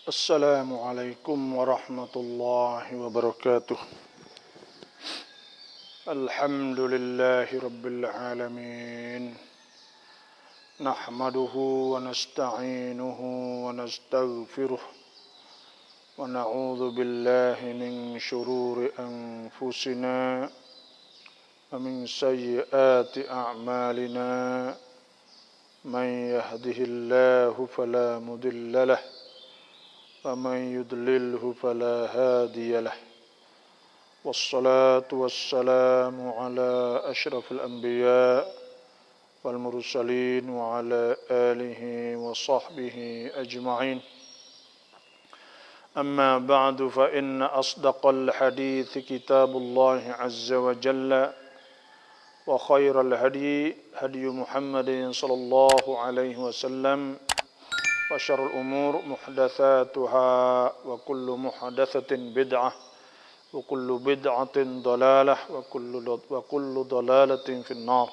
Assalamualaikum warahmatullahi wabarakatuh. Alhamdulillahi rabbil alamin. Nahmaduhu wa nasta'inuhu wa nastaghfiruh. Wa na'udzu billahi min shururi anfusina wa min sayyiati a'malina. Man yahdihillahu fala mudilla lahu ومن يضلله فلا هادي له والصلاة والسلام على أشرف الأنبياء والمرسلين وعلى آله وصحبه أجمعين. أما بعد فإن أصدق الحديث كتاب الله عز وجل وخير الهدي هدي محمد صلى الله عليه وسلم وشر الأمور محدثاتها وكل محدثة بدعة وكل بدعة ضلالة وكل ضلالة في النار.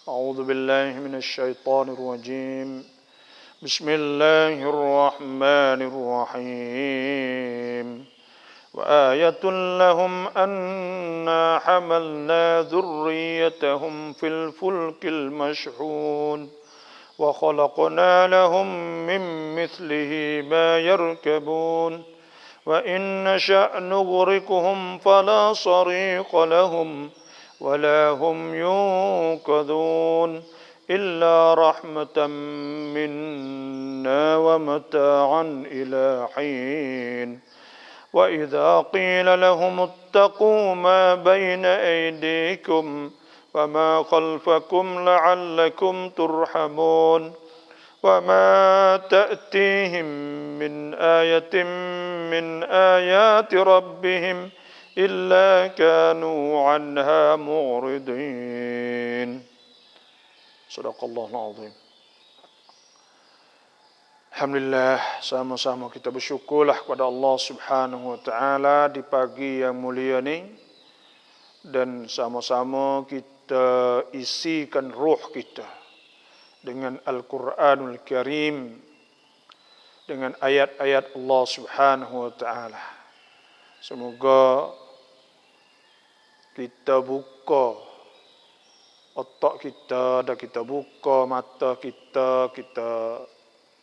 أعوذ بالله من الشيطان الرجيم. بسم الله الرحمن الرحيم. وآية لهم أنا حملنا ذريتهم في الفلك المشحون وخلقنا لهم من مثله ما يركبون وإن نشأ نغرقهم فلا صريخ لهم ولا هم ينقذون إلا رحمة منا ومتاعا إلى حين. وإذا قيل لهم اتقوا ما بين أيديكم وما خلفكم لعلكم ترحمون وما تأتيهم من آية من آيات ربهم إلا كانوا عنها معرضين. صدق الله العظيم. Alhamdulillah, sama-sama kita bersyukurlah kepada Allah Subhanahu wa taala di pagi yang mulia ini, dan sama-sama kita isikan ruh kita dengan Al-Quranul Karim, dengan ayat-ayat Allah Subhanahu wa taala. Semoga kita buka otak kita dan kita buka mata kita, kita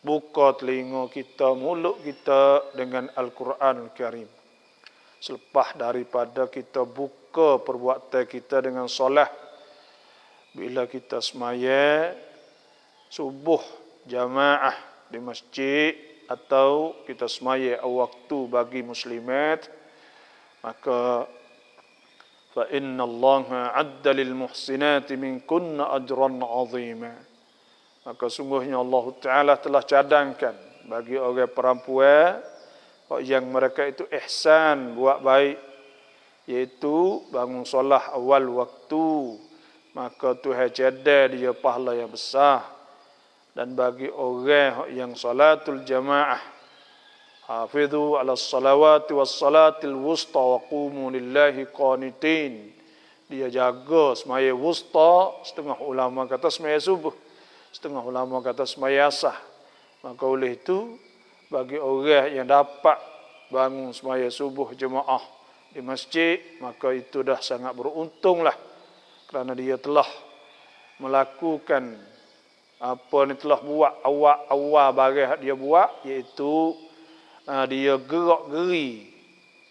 buka telinga kita, mulut kita dengan Al-Quranul Karim. Selepas daripada kita buka perbuatan kita dengan solat, bila kita semaya subuh jamaah di masjid atau kita semaya waktu bagi muslimat, maka fa innallaha adda lil muhsinati minkunna ajran 'azima. Maka sungguhnya Allah Ta'ala telah cadangkan bagi orang perempuan yang mereka itu ihsan, buat baik, iaitu bangun solat awal waktu, maka Tuhan jadah dia pahala yang besar. Dan bagi orang yang salatul jamaah, hafizu ala salawati was salatil wusta wa qumu lillahi qanitin, dia jaga semaya wusta, setengah ulama kata semaya subuh, setengah ulama kata semaya asar. Maka oleh itu, bagi orang yang dapat bangun semaya subuh jemaah di masjid, maka itu dah sangat beruntunglah, kerana dia telah melakukan apa ni, telah buat awal barang dia buat, iaitu dia gerak-geri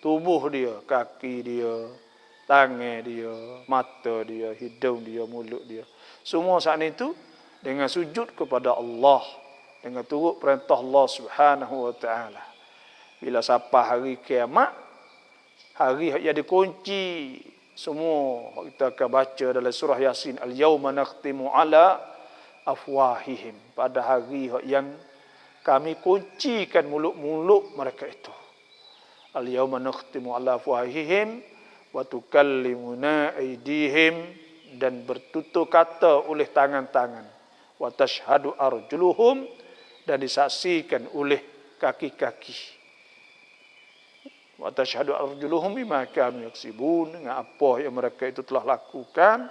tubuh dia, kaki dia, tangan dia, mata dia, hidung dia, mulut dia, semua saat itu dengan sujud kepada Allah, dengan turut perintah Allah Subhanahu wa taala. Bila sampai hari kiamat, hari yang dikunci semua, kita akan baca dalam surah Yasin, al-yauma nakhtimu ala afwahihim, pada hari yang kami kuncikan mulut-mulut mereka itu. Al-yauma nakhtimu ala afwahihim wa tukallimuna aydihim, dan bertutur kata oleh tangan-tangan, wa tashhadu arjuluhum, dan disaksikan oleh kaki-kaki. Wa tashhadu arjuluhum bima kanu yaksibun, dengan apa yang mereka itu telah lakukan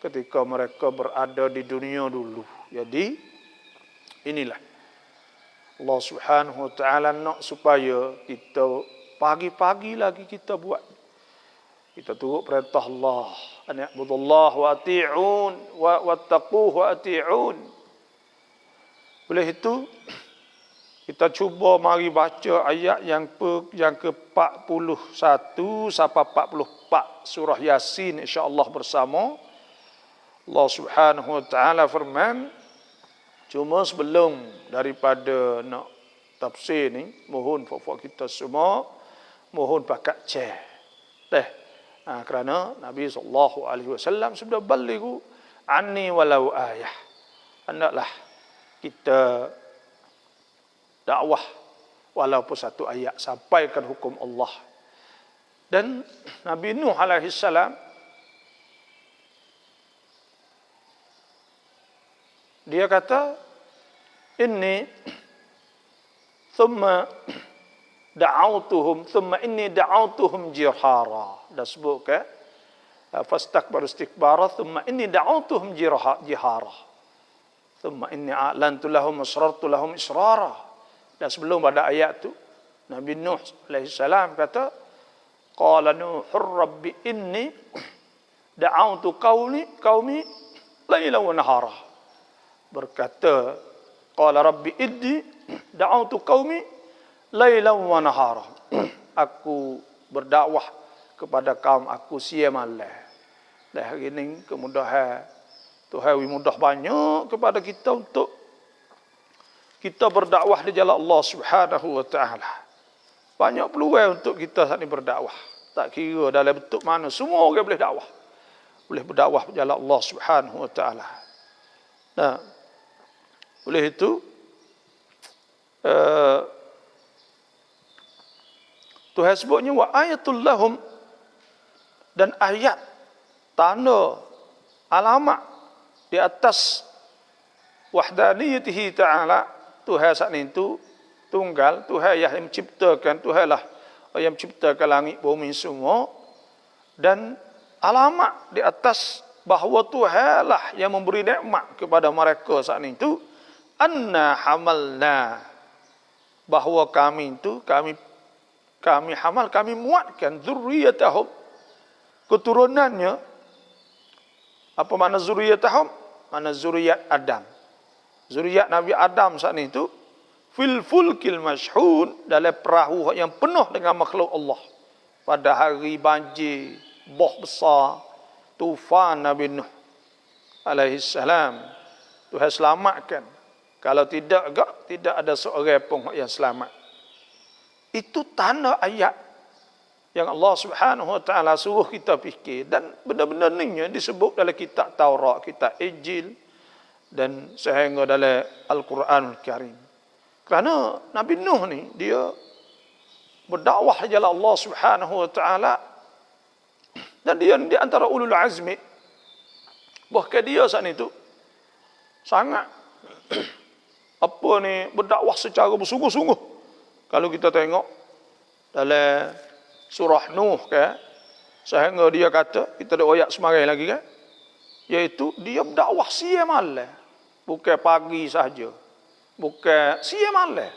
ketika mereka berada di dunia dulu. Jadi inilah Allah Subhanahu wa taala nak supaya kita pagi-pagi lagi kita buat. Kita turut perintah Allah, an ya'budullah wa ati'un wa wattaquhu wa ati'un. Oleh itu kita cuba mari baca ayat yang ke-41 sampai 44 surah Yasin insya-Allah bersama. Allah Subhanahu wa taala firman, cuma sebelum daripada nak tafsir ni, mohon puak-puak kita semua mohon pakat share. Kerana Nabi SAW sudah balighu anni walau ayah. Hendaklah kita dakwah walaupun satu ayat, sampaikan hukum Allah. Dan Nabi Nuh alaihi salam dia kata, inni thumma inni da'autuhum jihara. Dah sebut ke fastakbaru istikbara thumma inni da'autuhum jihara. Thumma inni a'lantu lahum asrartu lahum israra. Dan sebelum pada ayat tu Nabi Nuh alaihi salam kata, qala Nuhur rabbi inni da'autu qaumi lailan wa nahara. Berkata, qala rabbi inni da'autu qaumi lailan wa nahara. Aku berdakwah kepada kaum aku siang malam. Dan hari ini kemudahan Tuhan mudah banyak kepada kita untuk kita berdakwah di jalan Allah Subhanahu wa taala. Banyak peluang untuk kita saat ini berdakwah. Tak kira dalam bentuk mana, semua orang boleh dakwah. Boleh berdakwah di jalan Allah Subhanahu wa taala. Nah, oleh itu Tuhan sebutnya wa ayatul lahum, dan ayat tanda alamat di atas wahdaniyatihi ta'ala. Tuhan saat itu tunggal, Tuhan yang menciptakan, Tuhanlah yang menciptakan langit bumi semua, dan alamat di atas bahawa Tuhanlah yang memberi nikmat kepada mereka saat itu. Anna hamalna, bahawa kami itu kami hamal, kami muatkan zurriyatahum, keturunannya. Apa makna zurriyatahum? Makna zuriyat Adam, zuriyat Nabi Adam saat itu, fil fulkil mashhun, dalam perahu yang penuh dengan makhluk Allah. Pada hari banjir, bah besar, tufan Nabi Nuh alaihi salam, Tuhan selamatkan. Kalau tidak ada seorang pun yang selamat. Itu tanda ayat yang Allah Subhanahu wa taala suruh kita fikir, dan benda-benda ni disebut dalam kitab Taurat, kitab Injil, dan sehingga dalam Al-Quranul Karim. Kerana Nabi Nuh ni dia berdakwah jalan Allah Subhanahu wa taala, dan dia di antara ulul azmi. Bahkan dia saat itu sangat berdakwah secara bersungguh-sungguh. Kalau kita tengok dalam surah Nuh sehingga dia kata, kita ada ayat semarai lagi iaitu dia berdakwah siang malam, bukan pagi saja, bukan siang malam.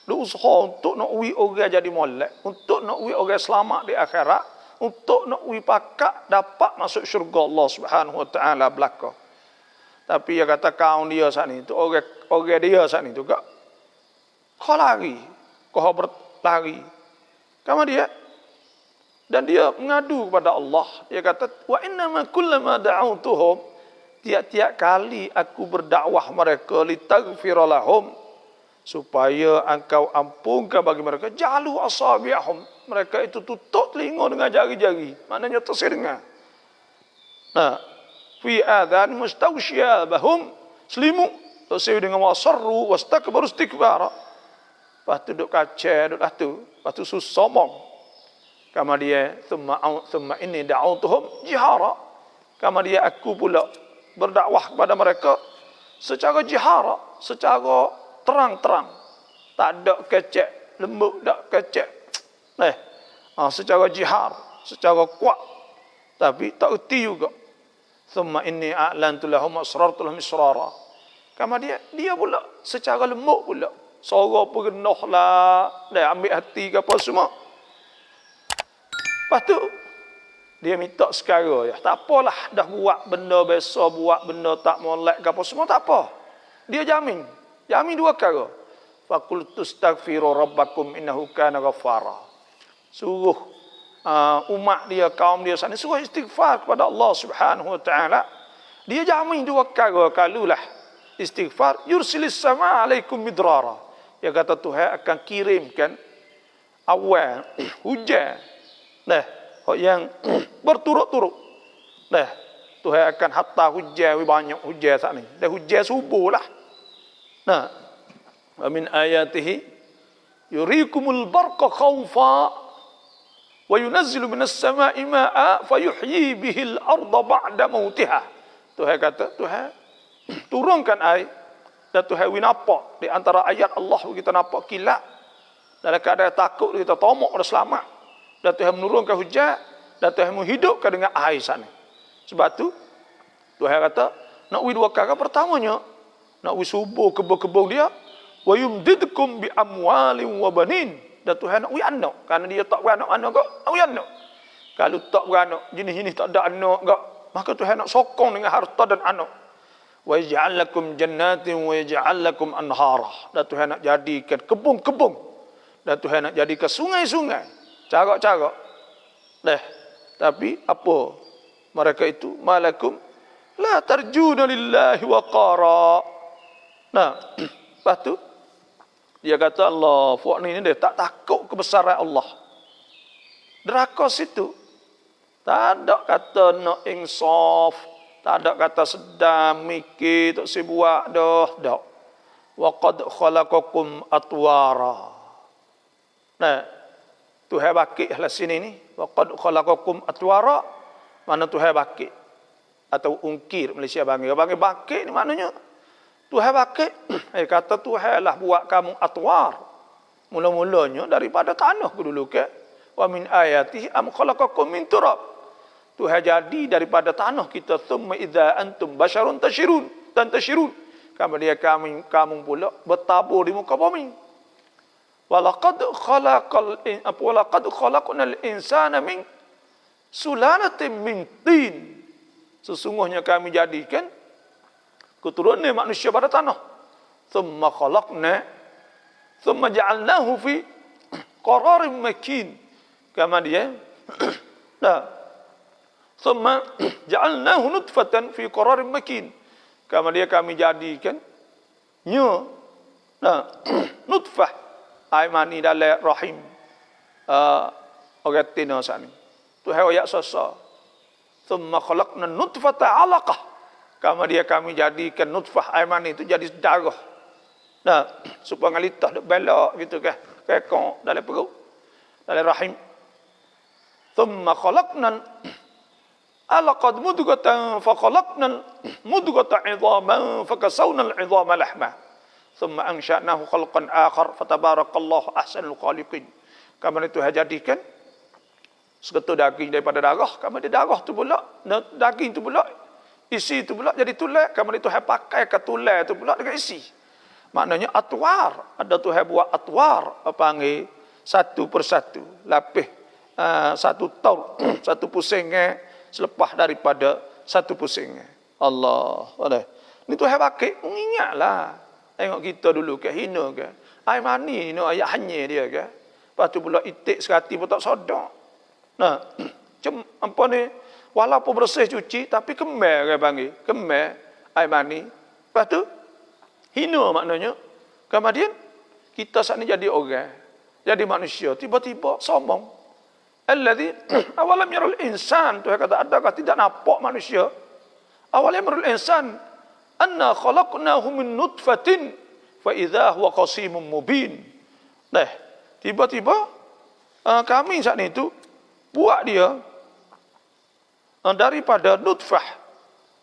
Dia usaha untuk nak uji orang jadi molek, untuk nak uji orang selamat di akhirat, untuk nak uji pakak dapat masuk syurga Allah Subhanahu wa taala belaka. Tapi dia kata kaum dia saat ni tu, orang dia saat ni tu kau lari, kau berlari. Kamu dia, dan dia mengadu kepada Allah. Dia kata, wa innama kullama da'autuhum, tiap-tiap kali aku berdakwah mereka, litaghfira lahum, supaya engkau ampunkan bagi mereka, jalu asabi'ahum, mereka itu tutup telinga dengan jari-jari, maknanya tersir dengar. Nah, fi adhan mustawsyabahum, selimut tersir dengan wasarru wastakbaru istikbara. Lepas tu duduk kacau, duduk lepas tu sombong. Kama dia thumma inni da'autuhum jihara. Kama dia aku pula berdakwah kepada mereka secara jihara, secara terang-terang. Tak ada kecek, lembut, tak kecek. Secara jihar, secara kuat. Tapi tak erti juga. Thumma inni a'lantu lahum asrartu lahum israra. Kama dia pula secara lembut pula. Sorok perenah lah. Dah ambil hati ke apa semua. Lepas tu, dia minta sekarang. Ya, tak apalah. Dah buat benda biasa, buat benda tak molek ke apa semua, tak apa. Dia jamin. Jamin dua perkara. Faqultu astaghfiru rabbakum innahu kana ghaffara. Suruh umat dia, kaum dia sana, suruh istighfar kepada Allah Subhanahu wa taala. Dia jamin dua perkara. Kalulah istighfar, yursilis sama alaikum midrara. Dia kata Tuhan akan kirimkan awal hujan. Nah, yang berturut-turut. Nah, Tuhan akan hatta hujan, banyak hujan saat ni. Dah hujan subuh lah. Nah, wa min ayatihi yurikumul barqa khawfa wa yunazzilu minas sama'i ma'a fayuhyi bihil arda ba'da mautiha. Tuhan kata, Tuhan turunkan air dan Tuhan nampak di antara ayat Allah kita nampak kilat. Dalam keadaan takut kita tomok dan selamat. Dan Tuhan menurunkan hujan dan Tuhan menghidupkan dengan air sana. Sebab tu Tuhan kata nak wi dua perkara. Pertamanya nak wi subur kebun-kebun dia, wa yumdidkum bi amwalin wa banin. Dan Tuhan nak wi anak, kerana dia tak beranak-anak kok, nak wi anak. Kalau tak beranak, jenis-jenis tak ada anak kok, maka Tuhan nak sokong dengan harta dan anak. Wa yaj'al lakum jannatin wa yaj'al lakum anhara. Dan Tuhan nak jadikan kebun-kebun. Dan Tuhan nak jadikan sungai-sungai. Cara-cara. Tapi apa mereka itu? Malakum la tarjuna lillahi waqara. Nah, lepas tu dia kata Allah, fuak ni dia tak takut kebesaran Allah. Neraka situ tak ada kata nak insaf, tak ada kata sedang mikir tak si buat dah. Wa qad khalaqakum atwara. Nah, Tuhan bakit lah sini ni. Wa qad khalaqakum atwara. Mana Tuhan bakit? Atau ungkir Malaysia panggil. Panggil bakit ni maknanya Tuhan bakit. Kata Tuhan lah buat kamu atwar. Mula-mulanya daripada tanah dulu ke. Wa min ayatihi am khalaqakum min turab. Tuhan jadi daripada tanah kita. Thumma idza antum basharun tashirun. Kemudian kamu pula bertabur di muka bumi. Walaqad khalaqnal insana min sulalatin min tin. Sesungguhnya kami jadikan keturunan manusia pada tanah. Thumma ja'alnahu fi qararin makin. Kemudian thumma ja'alnahu nutfatan fi qararin makin. Kemudian kami jadikan nutfah, air mani dalam rahim orang tina saat ni. Tuhan ayat sasa. Thumma khalaqna nutfata 'alaqah. Kemudian kami jadikan nutfah air mani itu jadi darah. Nah, supaya ngalitah duk belak gitu kan. Kekok dalam perut, dalam rahim. Thumma khalaqna 'alaqat mudghatan fa khalaqna mudghata 'idhaman fa kasawna al-'idhama lahma. Thumma ansha'nahu khalqan akhar fatabarakallahu ahsanul khaliqin. Kemudian itu jadikan seketul daging daripada darah, kemudian darah tu pula, daging tu pula, isi tu pula jadi tulang, kemudian Tuhan pakai ke tulang tu pula dengan isi. Maknanya atwar, ada Tuhan buat atwar, panggil satu persatu, lapis satu taur, satu pusingan selepas daripada satu pusingan. Allah. Ni Tuhan pakai, ingatlah. Tengok kita dulu ke hina ke. Air mani ni ayat hanya dia ke. Lepas tu pula itik serati pun tak sedap. Nah, apa ni, walaupun bersih cuci tapi kemar ke panggil, kemar air mani. Lepas tu hina maknanya. Kemudian kita saat ni jadi orang, jadi manusia, tiba-tiba sombong. Allazi awalam yaral insan, tu kata adakah tidak nampak manusia? Awalam yaral insan anna khalaqnahu min nutfatin fa idza huwa qasimun mubin. Nah, tiba-tiba kami saat itu buat dia daripada nutfah,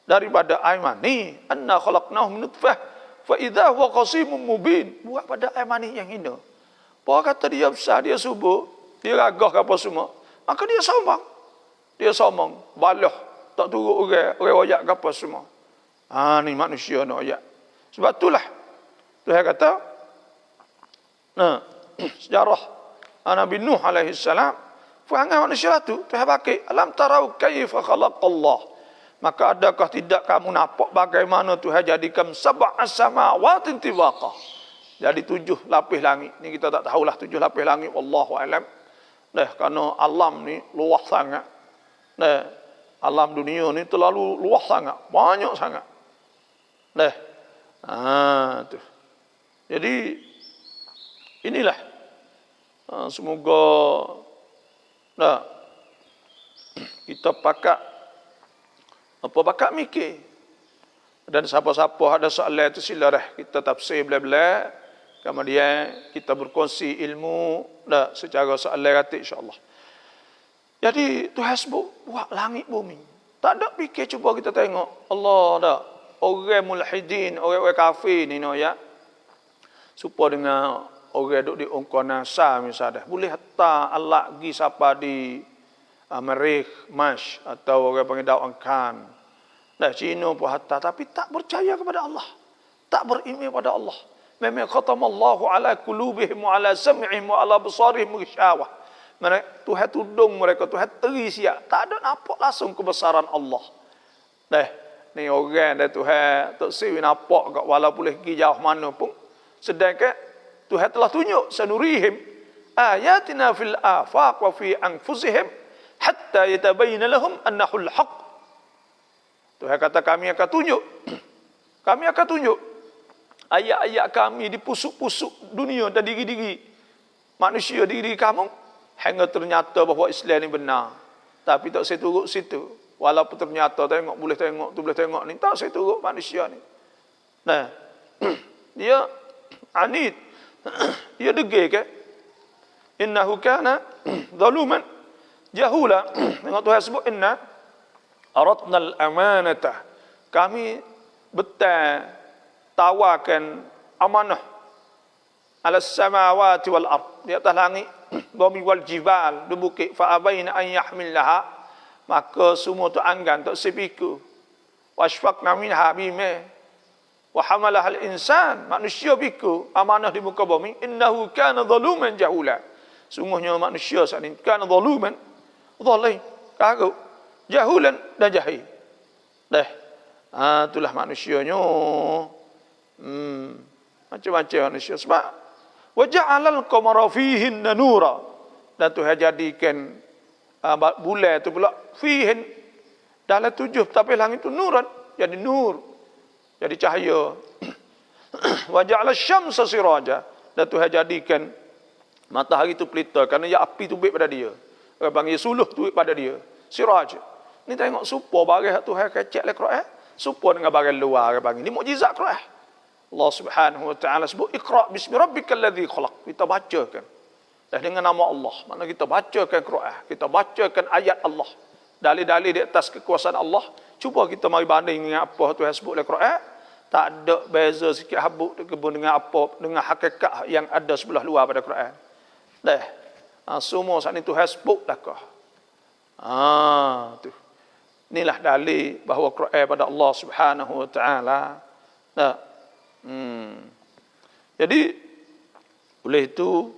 daripada air mani. Anna khalaqnahu min nutfah fa idza huwa qasimun mubin. Buat pada air mani yang hina. Apa kata dia besar, dia subur, dia gagah ke apa semua, maka dia sombong. Dia sombong, balah, tak turut orang royak ke apa semua. Ni manusia nak ayat. Sebab itulah Tuhan kata Nah, sejarah Nabi Nuh alaihi salam, perangai manusia tu, Tuhan pakai, alam tarau kaifa khalaqallah. Maka adakah tidak kamu nampak bagaimana Tuhan jadikan sab'a samawatin tibaqa. Jadi 7 lapis langit. Ni kita tak tahulah 7 lapis langit, wallahu alam. Nah, kerana alam ni luas sangat. Nah, alam dunia ni terlalu luas sangat, banyak sangat. Nah, tu. Jadi inilah semoga kita pakat mikir. Dan siapa-siapa ada soalan itu silalah kita tafsir bela-bela, kemudian kita berkongsi ilmu secara soalan kata insya-Allah. Jadi Tuhan sebut buat langit bumi. Tak ada fikir cuba kita tengok. Allah dah. Orang mulhidin, orang kafir ni ya. Supaya dengan orang duduk di ongkar NASA misalnya. Boleh hatta Allah pergi siapa di Merikh, Mash atau orang panggil Daun Kan. Dah Cina pun hatta. Tapi tak percaya kepada Allah. Tak beriman pada Allah. Memang khatamallahu ala qulubihim wa ala sam'ihim wa ala basarihim ghishawah. Tuhan tudung mereka, Tuhan teri siap. Tak ada nampak langsung kebesaran Allah. Ni orang dah Tuhan tak siwi nampak kat walaupun pergi jauh mana pun. Sedangkan Tuhan telah tunjuk sanurihim ayatina fil afaq wa fi anfusihim hatta yatabayyana lahum annahu al-haq. Tuhan kata kami akan tunjuk. Kami akan tunjuk ayat-ayat kami di pusuk-pusuk dunia dan diri-diri manusia, diri kamu, hingga ternyata bahawa Islam ni benar. Tapi tak saya turut situ. Walaupun ternyata boleh tengok ni, tak saya turut manusia ni. Nah, dia anid. Dia degil ke? Innahu kana zaluman jahula. Tengok Tuhan sebut inna aradnal amanata. Kami betul tawarkan amanah ala samawati wal ard, di atas langit, bumi wal jibal, di bukit, fa abaina an yahmilaha, maka semua tu anggan tak sepiku. Wasfaqna minha bima wa hamalaha al insan, manusia piku amanah di muka bumi. Innahu kana zaluman jahula. Sungguhnya manusia saat ini kana zaluman, zalim, kagak, jahulan dan jahil. Itulah manusianya. Macam-macam manusia. Sebab waja'alal qamara fihinna nura, dan Tuhan jadikan bulan itu pula fihin dalam 7 tapi langit itu nuran, jadi nur, jadi cahaya. Waja'alal syamsa siraja, dan Tuhan jadikan matahari itu pelita, kerana ya api itu baik pada dia. Orang panggil suluh tu baik pada dia. Siraj. Ni tengok supo barang Tuhan kecek le Quran, supo dengan barang luar orang panggil. Ni mukjizat Quran. Allah Subhanahu wa taala sebut Iqra bismi rabbikal ladzi khalaq. Kita bacakan dengan nama Allah. Mana kita bacakan Quran, kita bacakan ayat Allah, dalil-dalil di atas kekuasaan Allah. Cuba kita mari banding dengan apa Tuhan sebut dalam Quran. Tak ada beza sikit habuk dengan apa, dengan hakikat yang ada sebelah luar pada Quran. Semua saat ini Tuhan sebut dakah. Tu. Inilah dalil bahawa Quran pada Allah Subhanahu wa taala. Jadi oleh itu,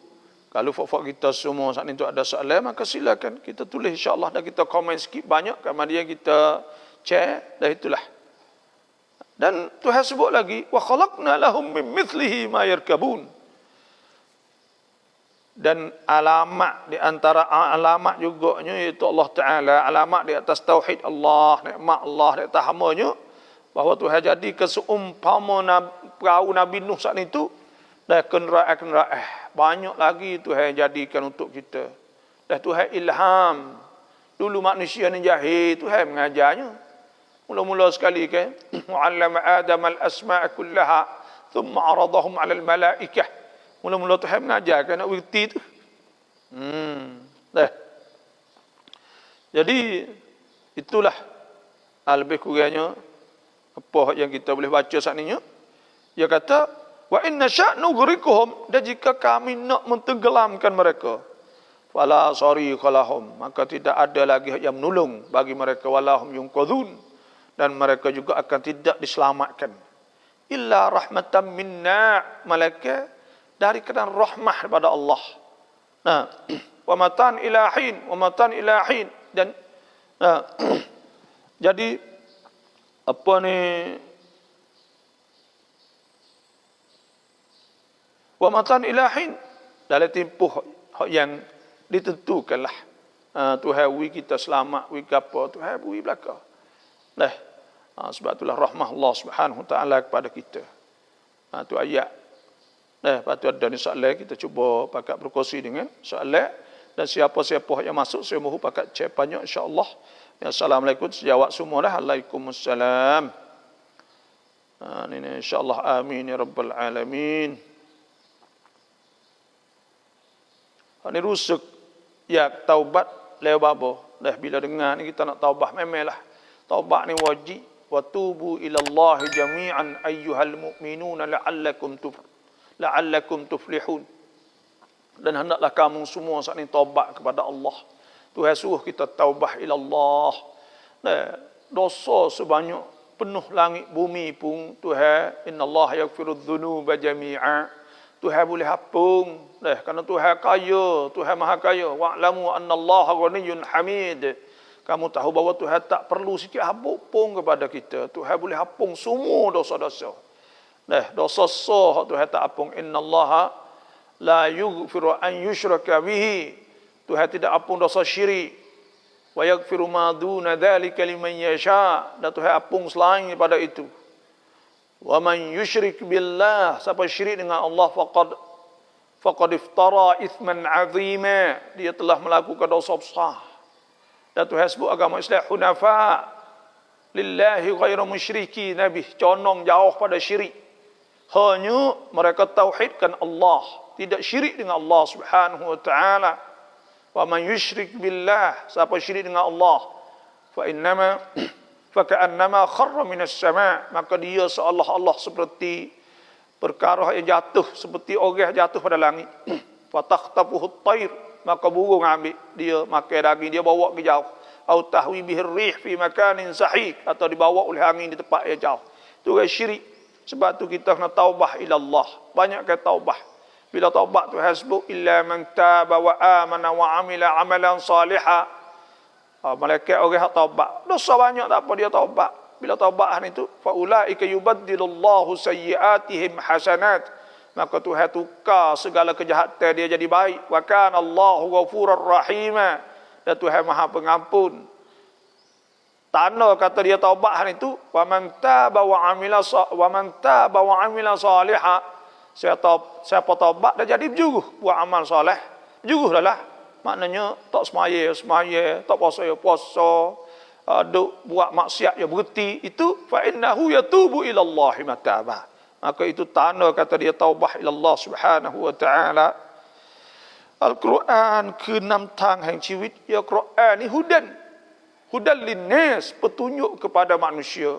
kalau fak-fak kita semua saat ini tu ada soalan, maka silakan kita tulis insya-Allah, dan kita komen sikit banyak, kemudian kita share, dan itulah. Dan Tuhan sebut lagi, wa khalaqna lahum min mithlihi ma yarkabun. Dan alamat, di antara alamat juga iaitu Allah Taala, alamat di atas tauhid Allah, nikmat Allah di atas hamba-Nya, bahawa Tuhan jadi keseumpama perahu Nabi Nuh saat itu, dan kenderaan-kenderaan banyak lagi Tuhan jadikan untuk kita. Dan Tuhan ilham. Dulu manusia ni jahil, Tuhan mengajarnya. Mula-mula sekali kan, mu'allama Adam al-asma' kullaha thumma aradahum 'ala al-malaikah. Mula-mula Tuhan mengajarkan nak berhenti tu. Jadi itulah lebih kurangnya apa yang kita boleh baca saat ini. Dia kata, wa inna sya'nu ghurikuhum, dan jika kami nak mentenggelamkan mereka, fala sarikha lahum, maka tidak ada lagi yang menolong bagi mereka, walahum yunqadhun, dan mereka juga akan tidak diselamatkan. Illa rahmatan minna, malaikat, dari kerana rahmah kepada Allah. Nah, wa matan ilahin dan jadi apa ni, wa matan ilahin dalam tempoh yang ditentukanlah. Tuhan wi kita selamat, wi gapo, Tuhan wi belaka. Nah, sebab itulah rahmah Allah Subhanahu taala kepada kita. Tu ayat. Nah, lepas tu ada ni soalan, kita cuba pakat berkongsi dengan soalan, dan siapa-siapa yang masuk saya mahu pakat jawapannya insya-Allah. Ya, assalamualaikum, sejawab semua dah. Waalaikumsalam. Ini insya-Allah, amin ya rabbal alamin. Ini rusuk ya taubat lewat babo. Dah bila dengar ni kita nak taubat, memanglah taubat ni wajib. Wa tubu ila Allah jami'an ayyuhal mu'minuna la'allakum tuflihun. Dan hendaklah kamu semua saat ini taubat kepada Allah. Tuhan suruh kita taubat ila Allah. Nah, dosa sebanyak penuh langit bumi pun Tuhan, innallaha yaghfirudz dzunuba jami'a. Tuhan boleh hapung. Kerana Tuhan kaya, Tuhan maha kaya. Wa'lamu annallaha ghaniyyun hamid. Kamu tahu bahawa Tuhan tak perlu sikit hapung kepada kita. Tuhan boleh hapung semua dosa-dosa. Dosa sah Tuhan tak hapung. Innallaha la yughfiru an yushraka bihi. Tuhan tidak hapung dosa syirik. Wa yaghfiru ma duna dzalika liman yasha. Dan Tuhan hapung selain daripada itu. Wa man yusyrik billah, siapa syirik dengan Allah faqad iftara ithman azima, dia telah melakukan dosa besar. Dan Tuhan sebut agama Islam hunafa lillahi ghairu musyriki nabi, condong jauh pada syirik. Hanya mereka tauhidkan Allah, tidak syirik dengan Allah Subhanahu wa taala. Wa man yusyrik billah, siapa syirik dengan Allah, faka'annama kharra minas sama', maka dia seolah-olah seperti perkara yang jatuh, seperti orang jatuh pada langit. Fatakhtafuhu at-tayr, maka burung ambil dia, makan daging dia, bawa ke jauh. Au tahwi bihi ar-rih fi makanin sahih, atau dibawa oleh angin di tempat yang jauh. Itu kan syirik. Sebab tu kita kena taubah ila Allah. Banyakkan taubah. Bila taubat tu hasbuk illa man taba wa amana wa amila amalan salihah. Malaikat orang yang taubat, dosa banyak tak apa dia taubat. Bila taubat itu, fa ulaika yubaddilullahu sayyiatihim hasanat, maka Tuhan tukar segala kejahatan dia jadi baik. Wa kana Allahu ghafurur rahima, dan Tuhan Maha Pengampun. Tanda kata dia taubat itu, wa man taba wa amila salihah. Siapa taubat dah jadi berjuruh buat amal soleh, juruh dah lah. Maknanya tak semaya, tak puasa, duk buat maksiat ya berhenti, itu fa innahu yatubu ila Allah mataba. Maka itu tanda kata dia taubah ila Allah Subhanahu wa taala. Al-Quran ke-6 tang hang ciwit, ya Quran ni hudan linnas, petunjuk kepada manusia.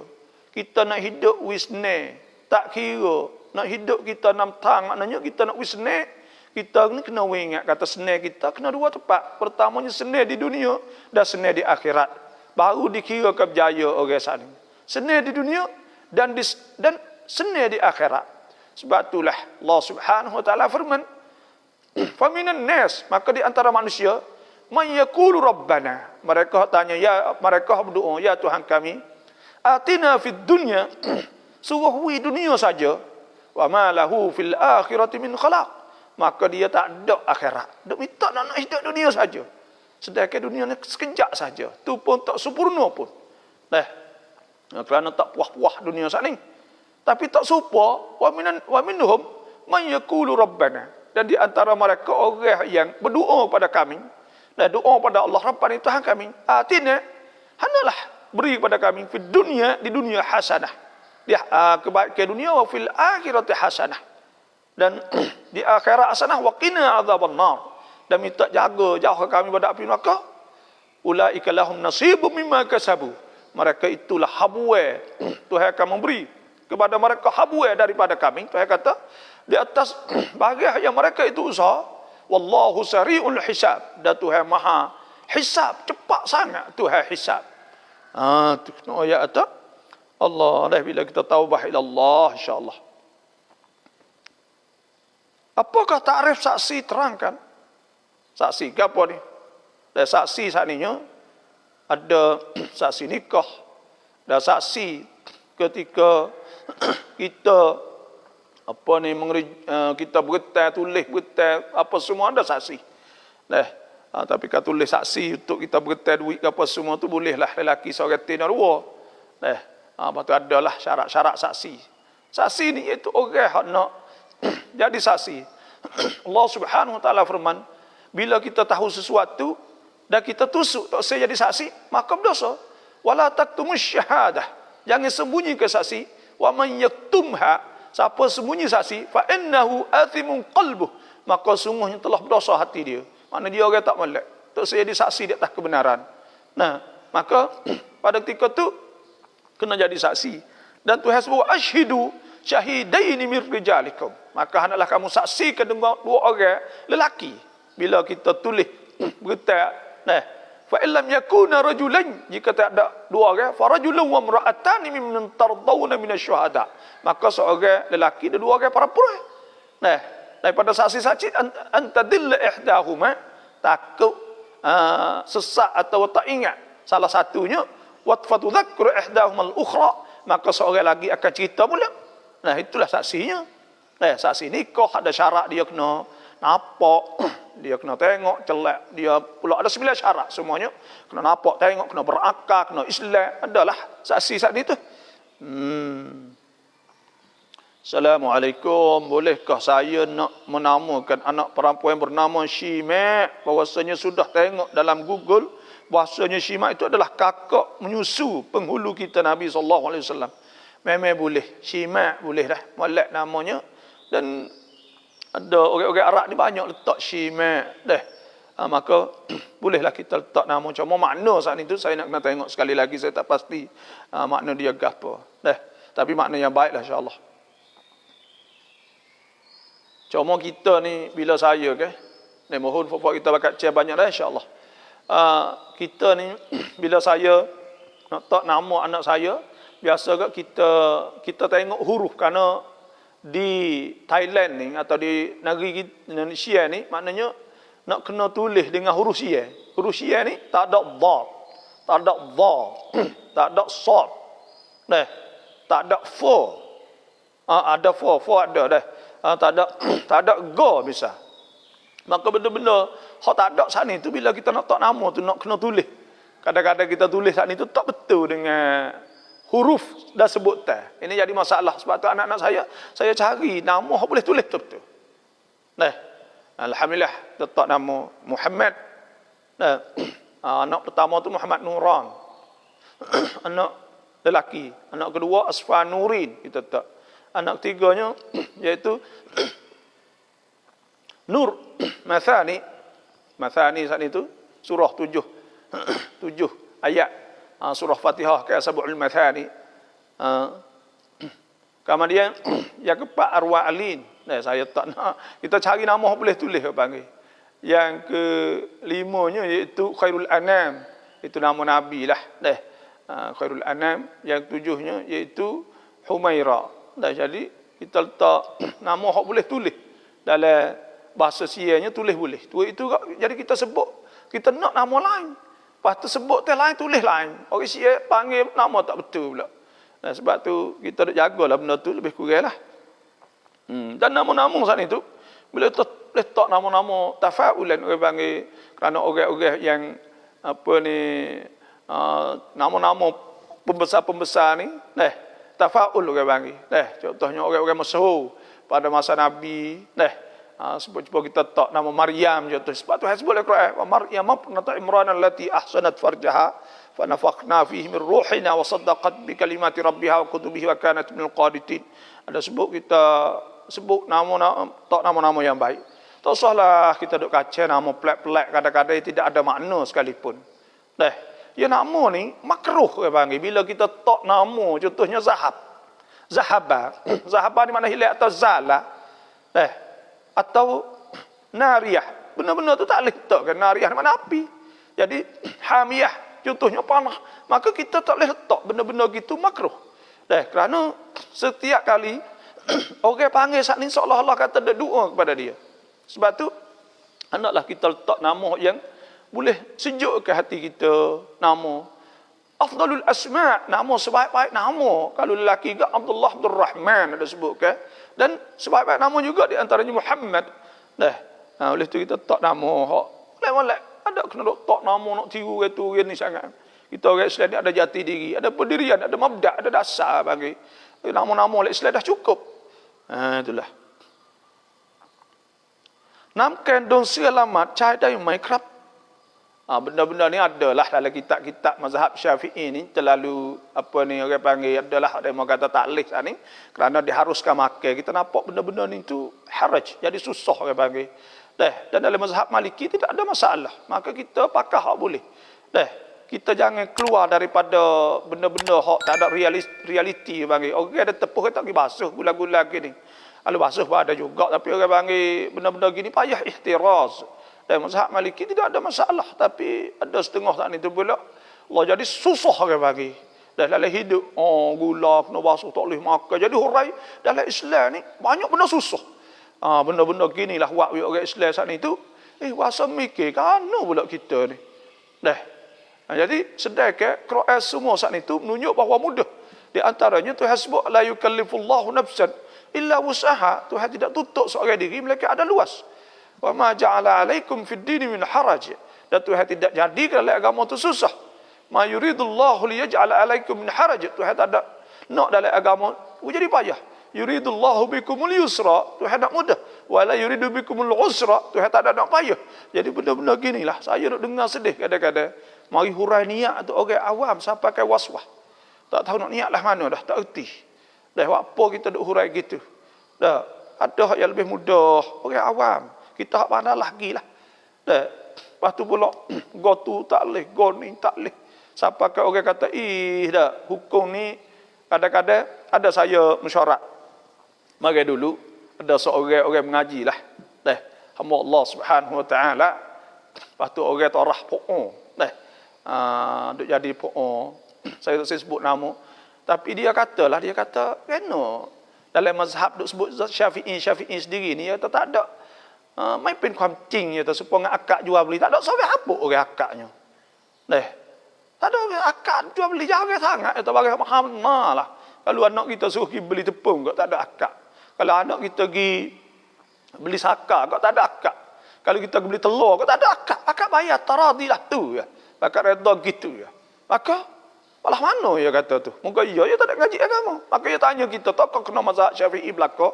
Kita nak hidup wisne, tak kira nak hidup kita 6 tang, maknanya kita nak wisne. Kita ni kena ingat kata senang kita kena dua tempat. Pertamanya senang di dunia dan senang di akhirat. Baru dikira kebjaya orang sana. Senang di dunia dan senang di akhirat. Sebab itulah Allah Subhanahu wa taala firman, "Faminan nas", maka di antara manusia, "may yaqulu rabbana", mereka tanya, mereka berdoa, ya Tuhan kami, "atina fid dunya", suruh wi dunia saja, "wa ma lahu fil akhirati min khalaq", maka dia tak ada akhirat. Dia minta nak hidup dunia saja. Sedangkan dunia ni sekejap saja. Tu pun tak sempurna pun. Kerana tak puas-puas dunia saat ni. Tapi tak serupa, wa minhum man yaqulu rabbana. Dan di antara mereka orang yang berdoa pada kami. Doa pada Allah, Rabbana Tuhan kami, atina, hanalah beri kepada kami di dunia hasanah. Kebaikan dunia, wa fil akhirati hasanah. Dan di akhirat hasanah, wa qina adzabannar, dan minta jaga jauh kami pada api neraka. Ulaika lahum nasibum mimma kasabu, mereka itulah habwe, Tuhan akan memberi kepada mereka habwe daripada kami. Tuhan kata di atas bahagian yang mereka itu usaha. Wallahu sari'ul hisab, dan Tuhan Maha hisab, cepat sangat Tuhan hisab. Tu ayat tu Allah dah, bila kita taubah ila Allah insya-Allah. Apakah takrif saksi? Terangkan. Saksi ke apa ni? Dan saksi saat ni ada saksi nikah, ada saksi ketika kita apa ni kita bergetar, tulis bergetar, apa semua ada saksi. Tapi kalau tulis saksi untuk kita bergetar duit ke apa semua tu bolehlah lelaki seorang tina dua. Lepas tu adalah syarat-syarat saksi. Saksi ni iaitu orang yang nak jadi saksi. Allah Subhanahu Wa Taala firman, bila kita tahu sesuatu dan kita tusuk tak saya jadi saksi, maka berdosa. Wala taktumus syahadah. Jangan sembunyi ke saksi. Wa man yaktumha, siapa sembunyi saksi, fa innahu athimun qalbuh, maka sungguhnya telah berdosa hati dia. Mana dia orang tak molek. Tak saya jadi saksi di atas kebenaran. Maka pada ketika tu kena jadi saksi. Dan Tuhan sebut ashhidu syahidaini min rijalikum. Maka hendaklah kamu saksikan dengan dua orang lelaki. Bila kita tulis berita, fa illam yakuna rajulain, jika tak ada dua orang, fa rajulun wa imra'atani mimman tardawna minasyuhada, maka seorang lelaki dan dua orang perempuan. Daripada saksi-saksi antadilla ihdahuma, takut sesak atau tak ingat salah satunya, wa fatudzakkir ihdahuma al-ukhra, maka seorang lagi akan cerita pula. Itulah saksinya. Saksi nikah ada syarat, dia kena nampak, dia kena tengok, celak, dia pula ada 9 syarat semuanya. Kena nampak, tengok, kena berakal, kena Islam. Adalah saksi saat itu. Assalamualaikum, bolehkah saya nak menamakan anak perempuan bernama Syimak? Bahawasanya sudah tengok dalam Google, bahasanya Syimak itu adalah kakak menyusu penghulu kita Nabi SAW. Memang boleh, Syimak boleh dah, molek namanya. Dan ada orang-orang Arab ni banyak letak Syimak dah. Maka bolehlah kita letak nama. Cuma makna saat itu saya nak kena tengok sekali lagi, saya tak pasti makna dia apa. Tapi makna yang baiklah insya-Allah. Cuma kita ni bila saya mohon fofok kita bakat cia banyak dah insya-Allah. Kita ni bila saya nak letak nama anak saya, biasa kita tengok huruf, kerana di Thailand ni atau di negeri Indonesia ni maknanya nak kena tulis dengan huruf Sia. Huruf Sia ni tak ada dha, tak ada dha, tak ada sad. Tak ada fa. Ada fa ada dah. Tak ada go bisa. Maka benda-benda hak tak ada sana tu bila kita nak tak nama tu nak kena tulis. Kadang-kadang kita tulis sana tu tak betul dengan huruf dah sebut tak. Ini jadi masalah. Sebab tu anak-anak saya cari nama yang boleh tulis betul-betul. Alhamdulillah letak nama Muhammad. Anak pertama tu Muhammad Nuran. Anak lelaki. Anak kedua Asfan Nurin. Kita letak. Anak ketiganya iaitu Nur Mathani. Mathani saat itu surah 7 ayat. Surah Fatihah ke Sab'ul Mathani. Kemudian yang keempat Arwah Alin. Saya tak nak. Kita cari nama boleh tulis panggil. Yang kelimanya iaitu Khairul Anam. Itu nama Nabi lah. Khairul Anam. Yang ketujuhnya iaitu Humaira. Jadi kita letak nama yang boleh tulis. Dalam bahasa Sianya tulis boleh. Itu jadi kita sebut. Kita nak nama lain. Lepas tu sebut teh lain, tulis lain. Orang Syiah panggil nama tak betul pula. Sebab tu kita nak jagalah benda tu lebih kurang lah. Dan nama-nama saat itu, bila letak nama-nama tafa'ulan, orang panggil, kerana orang-orang yang nama-nama pembesar-pembesar ni, tafa'ul orang panggil. Contohnya orang-orang masyhur pada masa Nabi, sebab kita tak nama Maryam contoh. Sebab tu sebut dalam Quran, wa Maryam ibnat Imran allati ahsanat farjaha fa nafakhna fihi min ruhina wa saddaqat bi kalimati rabbiha wa kutubihi wa kanat minal qanitin. Ada sebut kita sebut nama-nama yang baik. Tak usahlah kita duk kaca nama pelak-pelak kadang-kadang tidak ada makna sekalipun. Ya nama ni makruh orang panggil bila kita tak nama, contohnya Zahab. Zahabah ni mana hilang atau zala. Atau Nariyah. Benar-benar tu tak boleh letakkan Nariyah mana api. Jadi Hamiyah contohnya panah. Maka kita tak boleh letak benda-benda gitu makruh. Kerana setiap kali orang panggil saat ni seolah-olah kata ada doa kepada dia. Sebab tu hendaklah kita letak nama yang boleh sejuk ke hati kita. Nama afdalul asma', nama sebaik-baik nama. Kalau lelaki ke Abdullah Abdul Rahman ada sebut ke. Dan sebaik-baik nama juga di antaranya Muhammad. Oleh tu kita letak nama hak molek-molek. Ada kena letak nama nak tiru gitu ni sangat. Kita orang Islam ni ada jati diri, ada pendirian, ada mabda', ada dasar bagi. Nama-nama oleh Islam dah cukup. Itulah. Namkan dong selamat cai dai mai krap. Benda-benda ni adalah dalam kitab-kitab mazhab Syafi'i ni terlalu orang panggil adalah ada yang kata taklif ni kerana diharuskan makan. Kita nampak benda-benda ni tu haraj, jadi susah orang panggil. Dan dalam mazhab Maliki tidak ada masalah. Maka kita pakai hak boleh. Kita jangan keluar daripada benda-benda hak tak ada realiti panggil. Orang ada tepuh tak pergi basuh gula-gula gini. Kalau basuh pun ada juga tapi orang panggil benda-benda gini payah ihtiraz. Dan mazhab Maliki tidak ada masalah tapi ada setengah tak ni tu pula Allah jadi susah orang panggil. Dalam hidup gula kena basuh tak boleh makan. Jadi hurai dalam Islam ni banyak benda susah. Benda-benda gini lah buat orang Islam saat ni tu. Wasa mikir kan pula kita ni. Jadi sedangkan Quran semua saat itu menunjuk bahawa mudah. Di antaranya Tuhan sebut la yukallifullahu nafsan illa wus'aha. Tuhan tidak tutup seorang diri melainkan ada luas. Wa ma ja'ala 'alaikum fid dini min haraj. Dan Tuhan tidak jadikan dalam agama itu susah. Ma yuridullahu liyaj'ala 'alaikum min haraj. Tuhan tak ada nak dalam agama jadi payah. Yuridullahu bikumul yusra. Tuhan nak mudah. Wala yuridu bikumul usra. Tuhan tak ada nak payah. Jadi benda-benda ginilah saya nak dengar sedih kadang-kadang. Mari hurai niat tu orang awam sampai ke was-was. Tak tahu nak niat lah mana dah, tak erti. Apa kita duk hurai gitu. Ada hak yang lebih mudah, orang awam. Kita hak pandai lagi lah. Lepas tu pula, go tu tak boleh, go ni tak boleh. Sampai ke orang kata, hukum ni kadang-kadang ada saya mesyuarat. Mari dulu, ada seorang orang mengaji lah. Hamba Allah Subhanahu Wa Taala. Lepas tu orang tarah po'ong. Duk jadi saya tak sebut nama tapi dia kata kena dalam mazhab duk sebut Syafi'i sendiri ni dia tak ada mai penความจริงya supaya akak jual beli tak ada seorang apa orang akaknya tak ada orang akak jual beli jangan sangat atau bagi mahal lah kalau anak kita suruh pergi beli tepung kok tak ada akak kalau anak kita pergi beli saka kok tak ada akak kalau kita beli telur kok tak ada akak bayar taradilah tu ya. Maka redha gitu ya. Maka malah mana ya kata tu. Mungkin ya tak ada ngaji agama. Maka dia tanya kita tak kena mazhab Syafi'i belaka.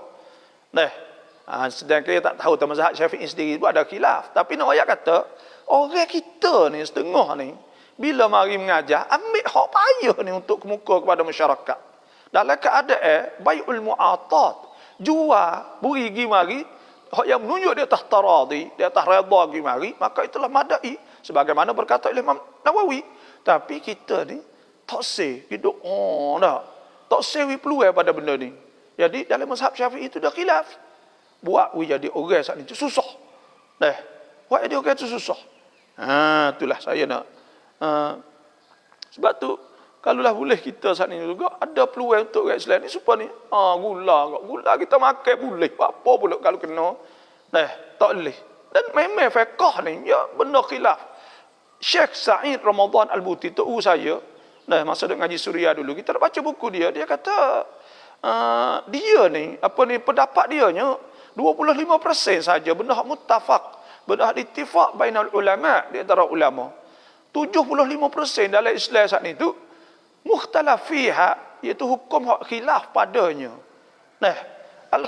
Sedangkan dia tak tahu tentang mazhab Syafi'i sendiri itu ada khilaf. Tapi nak ayat kata orang kita ni setengah ni bila mari mengajar ambil hak payah ni untuk kemuka kepada masyarakat. Dalam keadaan bai'ul mu'atat, jual beri gi mari hak yang menunjuk di atas taradi, di atas redha gi mari, maka itulah madai. Sebagaimana berkata Imam Nawawi. Tapi kita ni tak say hidup tak say peluang pada benda ni. Jadi dalam mazhab Syafi'i itu dah khilaf. Buat jadi orang saat ni tu susah. Buat jadi orang tu susah. Itulah saya nak. Sebab tu kalaulah boleh kita saat ni juga ada peluang untuk orang Islam ni supaya ni gula kita makan boleh. Apa pula kalau kena. Tak boleh. Dan memang fiqh ni ya benda khilaf. Syekh Sa'id Ramadan Al-Buti tu saya masa duk ngaji Suria dulu kita baca buku dia kata dia ni pendapat dia nya 25% saja benda muttafaq benda ittifaq bainal ulama di antara ulama 75% dalam Islam saat ni tu mukhtalaf fiha iaitu hukum hak khilaf padanya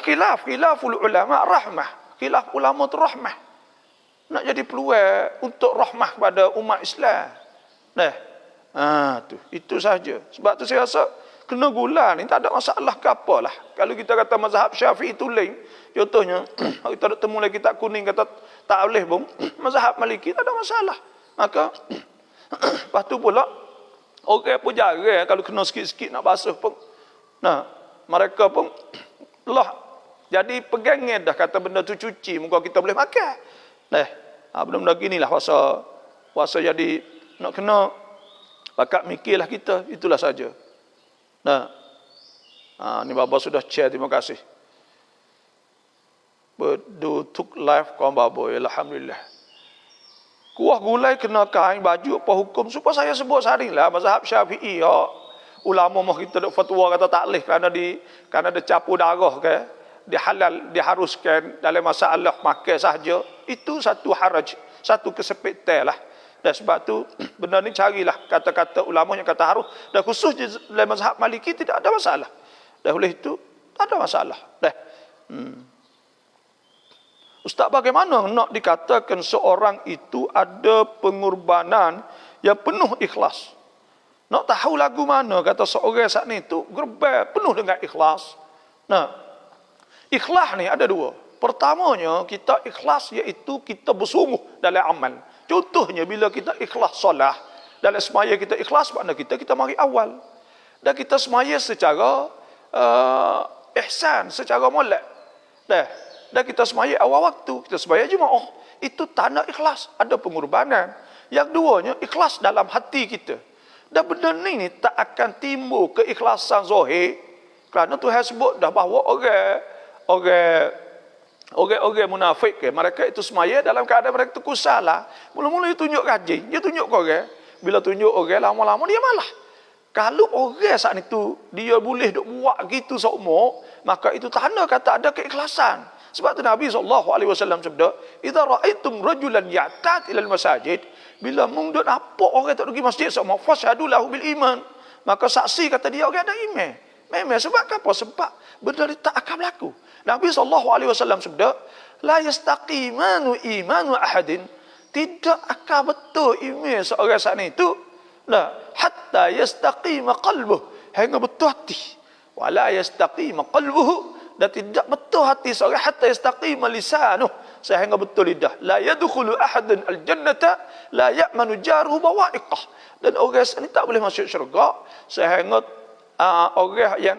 khilaful ulama rahmah khilaf ulama tu rahmah nak jadi peluang untuk rahmah kepada umat Islam. Itu saja. Sebab tu saya rasa kena gula ni tak ada masalah ke apalah. Kalau kita kata mazhab Syafi'i itu lain, contohnya kita ada temu lagi kitab kuning kata tak boleh pun, mazhab Maliki tak ada masalah. Maka lepas tu pula orang pun jarang kalau kena sikit-sikit nak basuh pun. Mereka pun lah jadi pegangnya dah kata benda tu cuci, muka kita boleh makan. Benda-benda ginilah wasa jadi nak kena bakat mikirlah kita, itulah saja. Ni Bapa sudah share, terima kasih. Berdu tuk live kau baboy, alhamdulillah. Kuah gulai kena kain baju apa hukum supaya saya sebut sehari lah mazhab Syafi'i ya. Ulama mah kita dok fatwa kata tak leh kerana dia campur darah ke, dia halal, diharuskan dalam masalah makan sahaja. Itu satu haraj, satu kesepitan lah. Dan sebab tu benda ni carilah kata-kata ulama yang kata harus, dan khusus dalam mazhab Maliki tidak ada masalah. Dan oleh itu tak ada masalah. Dah. Ustaz, bagaimana nak dikatakan seorang itu ada pengorbanan yang penuh ikhlas? Nak tahu lagu mana kata seorang saat ni tu gerbang penuh dengan ikhlas. Nah, ikhlas ni ada dua. Pertamanya kita ikhlas iaitu kita bersungguh dalam amal. Contohnya bila kita ikhlas solat, dalam semaya kita ikhlas makna kita mari awal. Dan kita semaya secara ihsan, secara molek. Dan kita semaya awal waktu, kita semaya jemaah. Itu tanda ikhlas, ada pengorbanan. Yang duanya, ikhlas dalam hati kita. Dan benda ni tak akan timbul keikhlasan zahir. Kerana Tuhan sebut dah bahawa orang munafik ke, mereka itu semaya dalam keadaan mereka itu kusala. Mula-mula dia tunjuk rajin, dia tunjuk orang. Bila tunjuk orang, lama-lama dia malah. Kalau orang saat itu, dia boleh duk buat gitu seumur, maka itu tanda kata ada keikhlasan. Sebab tu Nabi SAW sabda, "Idza ra'aitum rajulan ya'tad ila al-masajid", bila mung duk nampak orang tak pergi masjid sama fashhadu lahu bil iman, maka saksi kata dia orang ada iman. Memang sebab apa? Sebab benda ni tak akan berlaku. Nabi SAW sabda, "La yastaqimanu imanu ahadin", tidak akan betul iman seorang saat itu, nah, hatta yastaqima qalbuh, hingga betul hati. Wala yastaqima qalbuhu, dan tidak betul hati seorang hatta yastaqima lisanuh, sehingga betul lidah. La yadkhulu ahadun al-jannata la ya'manu jaruhu bawa'iqah, dan orang ni tak boleh masuk syurga sehingga orang yang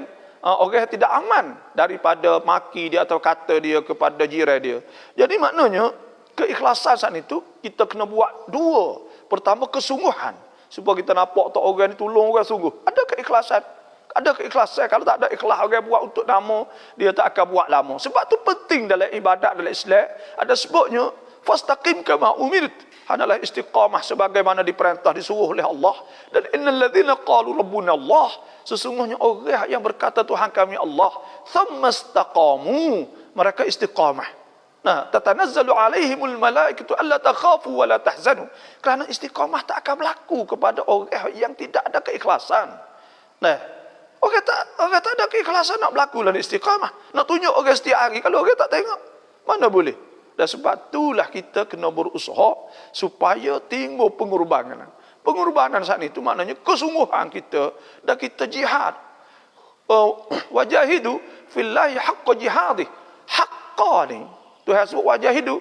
tidak aman daripada maki dia atau kata dia kepada jiran dia. Jadi maknanya keikhlasan saat itu kita kena buat dua. Pertama, kesungguhan, supaya kita nampak tak orang ni tolong orang sungguh. Ada keikhlasan. Ada keikhlasan. Kalau tak ada ikhlas orang buat untuk nama, dia tak akan buat lama. Sebab tu penting dalam ibadat dalam Islam. Ada sebutnya, fastaqim kama umirt. Hanalah istiqamah sebagaimana diperintah, disuruh oleh Allah. Dan innal ladzina qalu rabbuna Allah, sesungguhnya orang yang berkata Tuhan kami Allah, thumma istaqamu, mereka istiqamah. Nah, tatanazzalu alaihimul malaikatu alla takhafu wa la tahzanu. Kerana istiqamah tak akan berlaku kepada orang yang tidak ada keikhlasan. Nah, orang tak ada keikhlasan nak berlaku dalam istiqamah. Nak tunjuk orang setiap hari, kalau orang tak tengok, mana boleh? Dan sebab itulah kita kena berusaha supaya timbul pengorbanan. Pengorbanan saat itu maknanya kesungguhan kita, dan kita jihad. Wajahidu fillahi haqqa jihadih. Haqqa ni, Tuhan sebut wajahidu,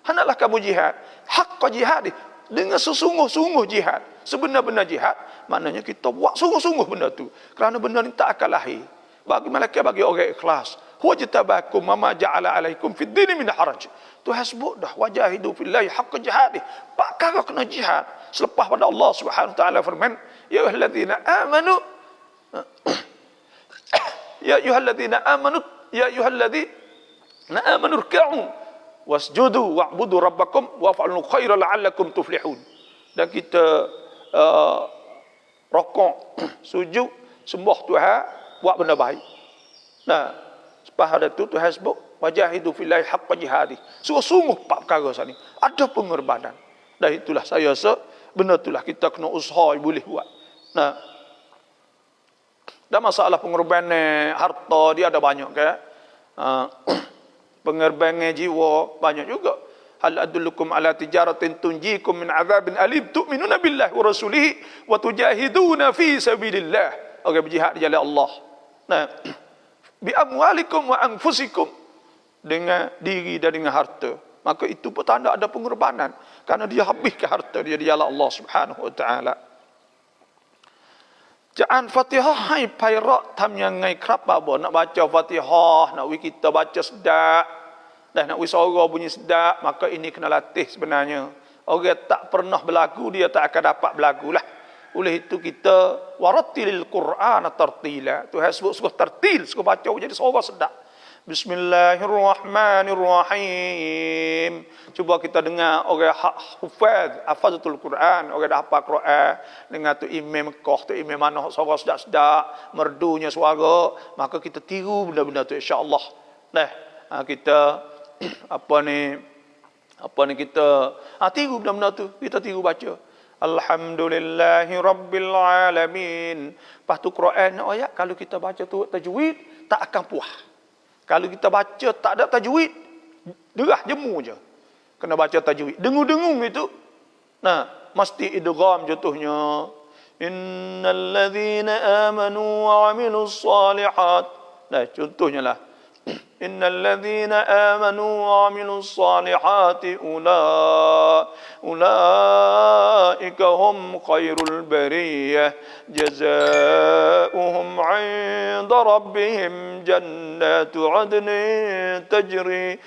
hendaklah kamu jihad. Haqqa jihadih, dengan sesungguh-sungguh jihad. Sebenar-benar jihad, maknanya kita buat sungguh-sungguh benda tu. Kerana benda ni tak akan lahir. Bagi malaikat, bagi orang ikhlas. Wajtabakum ma ja'ala alaikum fid din min haraj. Tuhan sebut dah wajahidu fillahi haqqa jihadih. Pakar kena jihad. Selepas pada Allah Subhanahu taala firman, ya ayyuhalladzina amanu ya ayyuhalladzina amanu ruk'u wasjudu wa'budu rabbakum waf'alul khaira la'allakum tuflihun. Dan kita rokok, sujud, sembah Tuhan, buat benda baik. Nah, pada itu Tuhan sebut wajahidu fillahi haqqa jihadih. Sungguh-sungguh pak perkara sini. Ada pengorbanan. Dan itulah saya rasa benda itulah kita kena usaha boleh buat. Nah, dan masalah pengorbanan harta dia ada banyak kan? Pengorbanan jiwa banyak juga. Hal adullukum ala tijaratin tunjikum min azabin alim tu'minuna billahi wa rasulihi wa tujahiduna fi sabilillah. Orang berjihad di jalan Allah. Nah, bi amwalikum wa anfusikum, dengan diri dan dengan harta. Maka itu pun tanda ada pengorbanan, kerana dia habiskan harta dia di jalan Allah Subhanahu wa taala. Jaan Fatihah hai pairak tam yang ngai kerap apa nak baca Fatihah, nak kita baca sedap, dan nak suara bunyi sedap, maka ini kena latih sebenarnya. Orang tak pernah berlagu, dia tak akan dapat berlagulah. Oleh itu kita warattilil Qur'an tartila. Tuhan sebut suruh tartil, suruh baca jadi suara sedap. Bismillahirrahmanirrahim. Cuba kita dengar orang hafazatul Quran, orang dah hafal Quran, dengar tu imam Mekah, tu imam mana suara sedap-sedap, merdunya suara, maka kita tiru benda-benda tu insya-Allah. Kita kita tiru benda-benda tu, kita tiru baca. Alhamdulillahi Rabbil Alamin. Lepas tu Quran ayat, kalau kita baca tu tajwid, tak akan puas. Kalau kita baca tak ada tajwid, derah jemu je. Kena baca tajwid. Dengung-dengung itu. Mesti idgham jatuhnya. Innal ladzina amanu wa 'amilus shalihat. Contohnya lah. Innal ladzina amanu wa 'amilus salihati ulaika hum khairul bariyah jazaohum 'inda rabbihim jannatu 'adnin tajri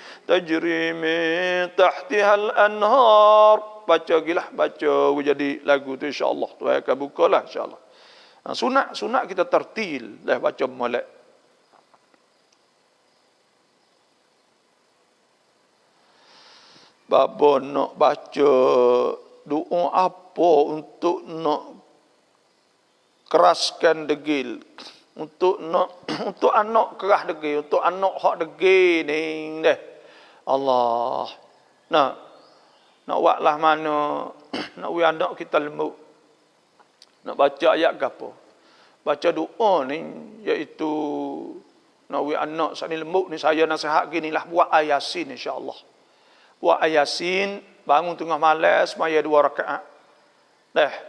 min tahtiha al-anhar. Baca gilah, baca jadi lagu tu insya-Allah. Tuhan akan bukalah insya-Allah. Sunat kita tertil dah baca molek. Bapa nak baca doa apa untuk nak keraskan degil, untuk anak keras degil, untuk anak hak degil ni deh. Allah. Nak buatlah mana nak we anak kita lembut. Nak baca ayat ke apa? Baca doa ni iaitu nak we anak sani lembut ni, saya nasihat ginilah, buat ayasin insya-Allah. Buat ayasin, bangun tengah malam semaya 2 rakaat.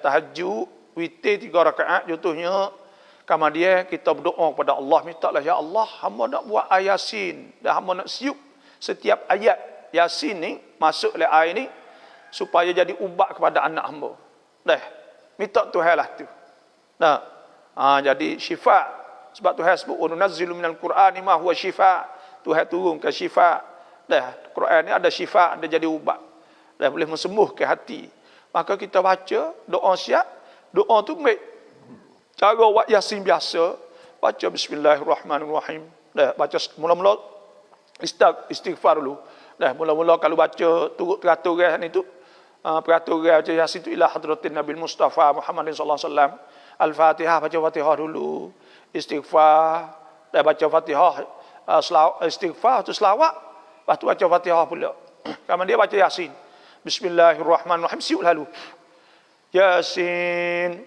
Tahajud, witir 3 rakaat contohnya. Kemudian kita berdoa kepada Allah, mintalah ya Allah, hamba nak buat ayasin dan hamba nak siup setiap ayat yasin ni masuk oleh air ni supaya jadi ubat kepada anak hamba. Minta Tuhan lah tu. Jadi syifa. Sebab Tuhan sebut wa nunazzilu minal Qur'ani ma huwa syifa. Tuhan turunkan syifa. Quran ni ada syifa, ada jadi ubat. Boleh mensembuhkan hati. Maka kita baca, doa siap. Doa tu baik. Cara buat yasin biasa. Baca bismillahirrahmanirrahim. Baca mula-mula istighfar dulu. Mula-mula kalau baca turut peraturan itu, peraturan baca yasin itu ila hadratin Nabi Mustafa Muhammadin sallallahu alaihi wasallam. Al-Fatihah, baca Fatihah dulu. Istighfar, baca Fatihah, istighfar tu selawat. Lepas tu baca Fatihah pula. Kemudian dia baca Yasin. Bismillahirrahmanirrahim. Siup lalu. Yasin.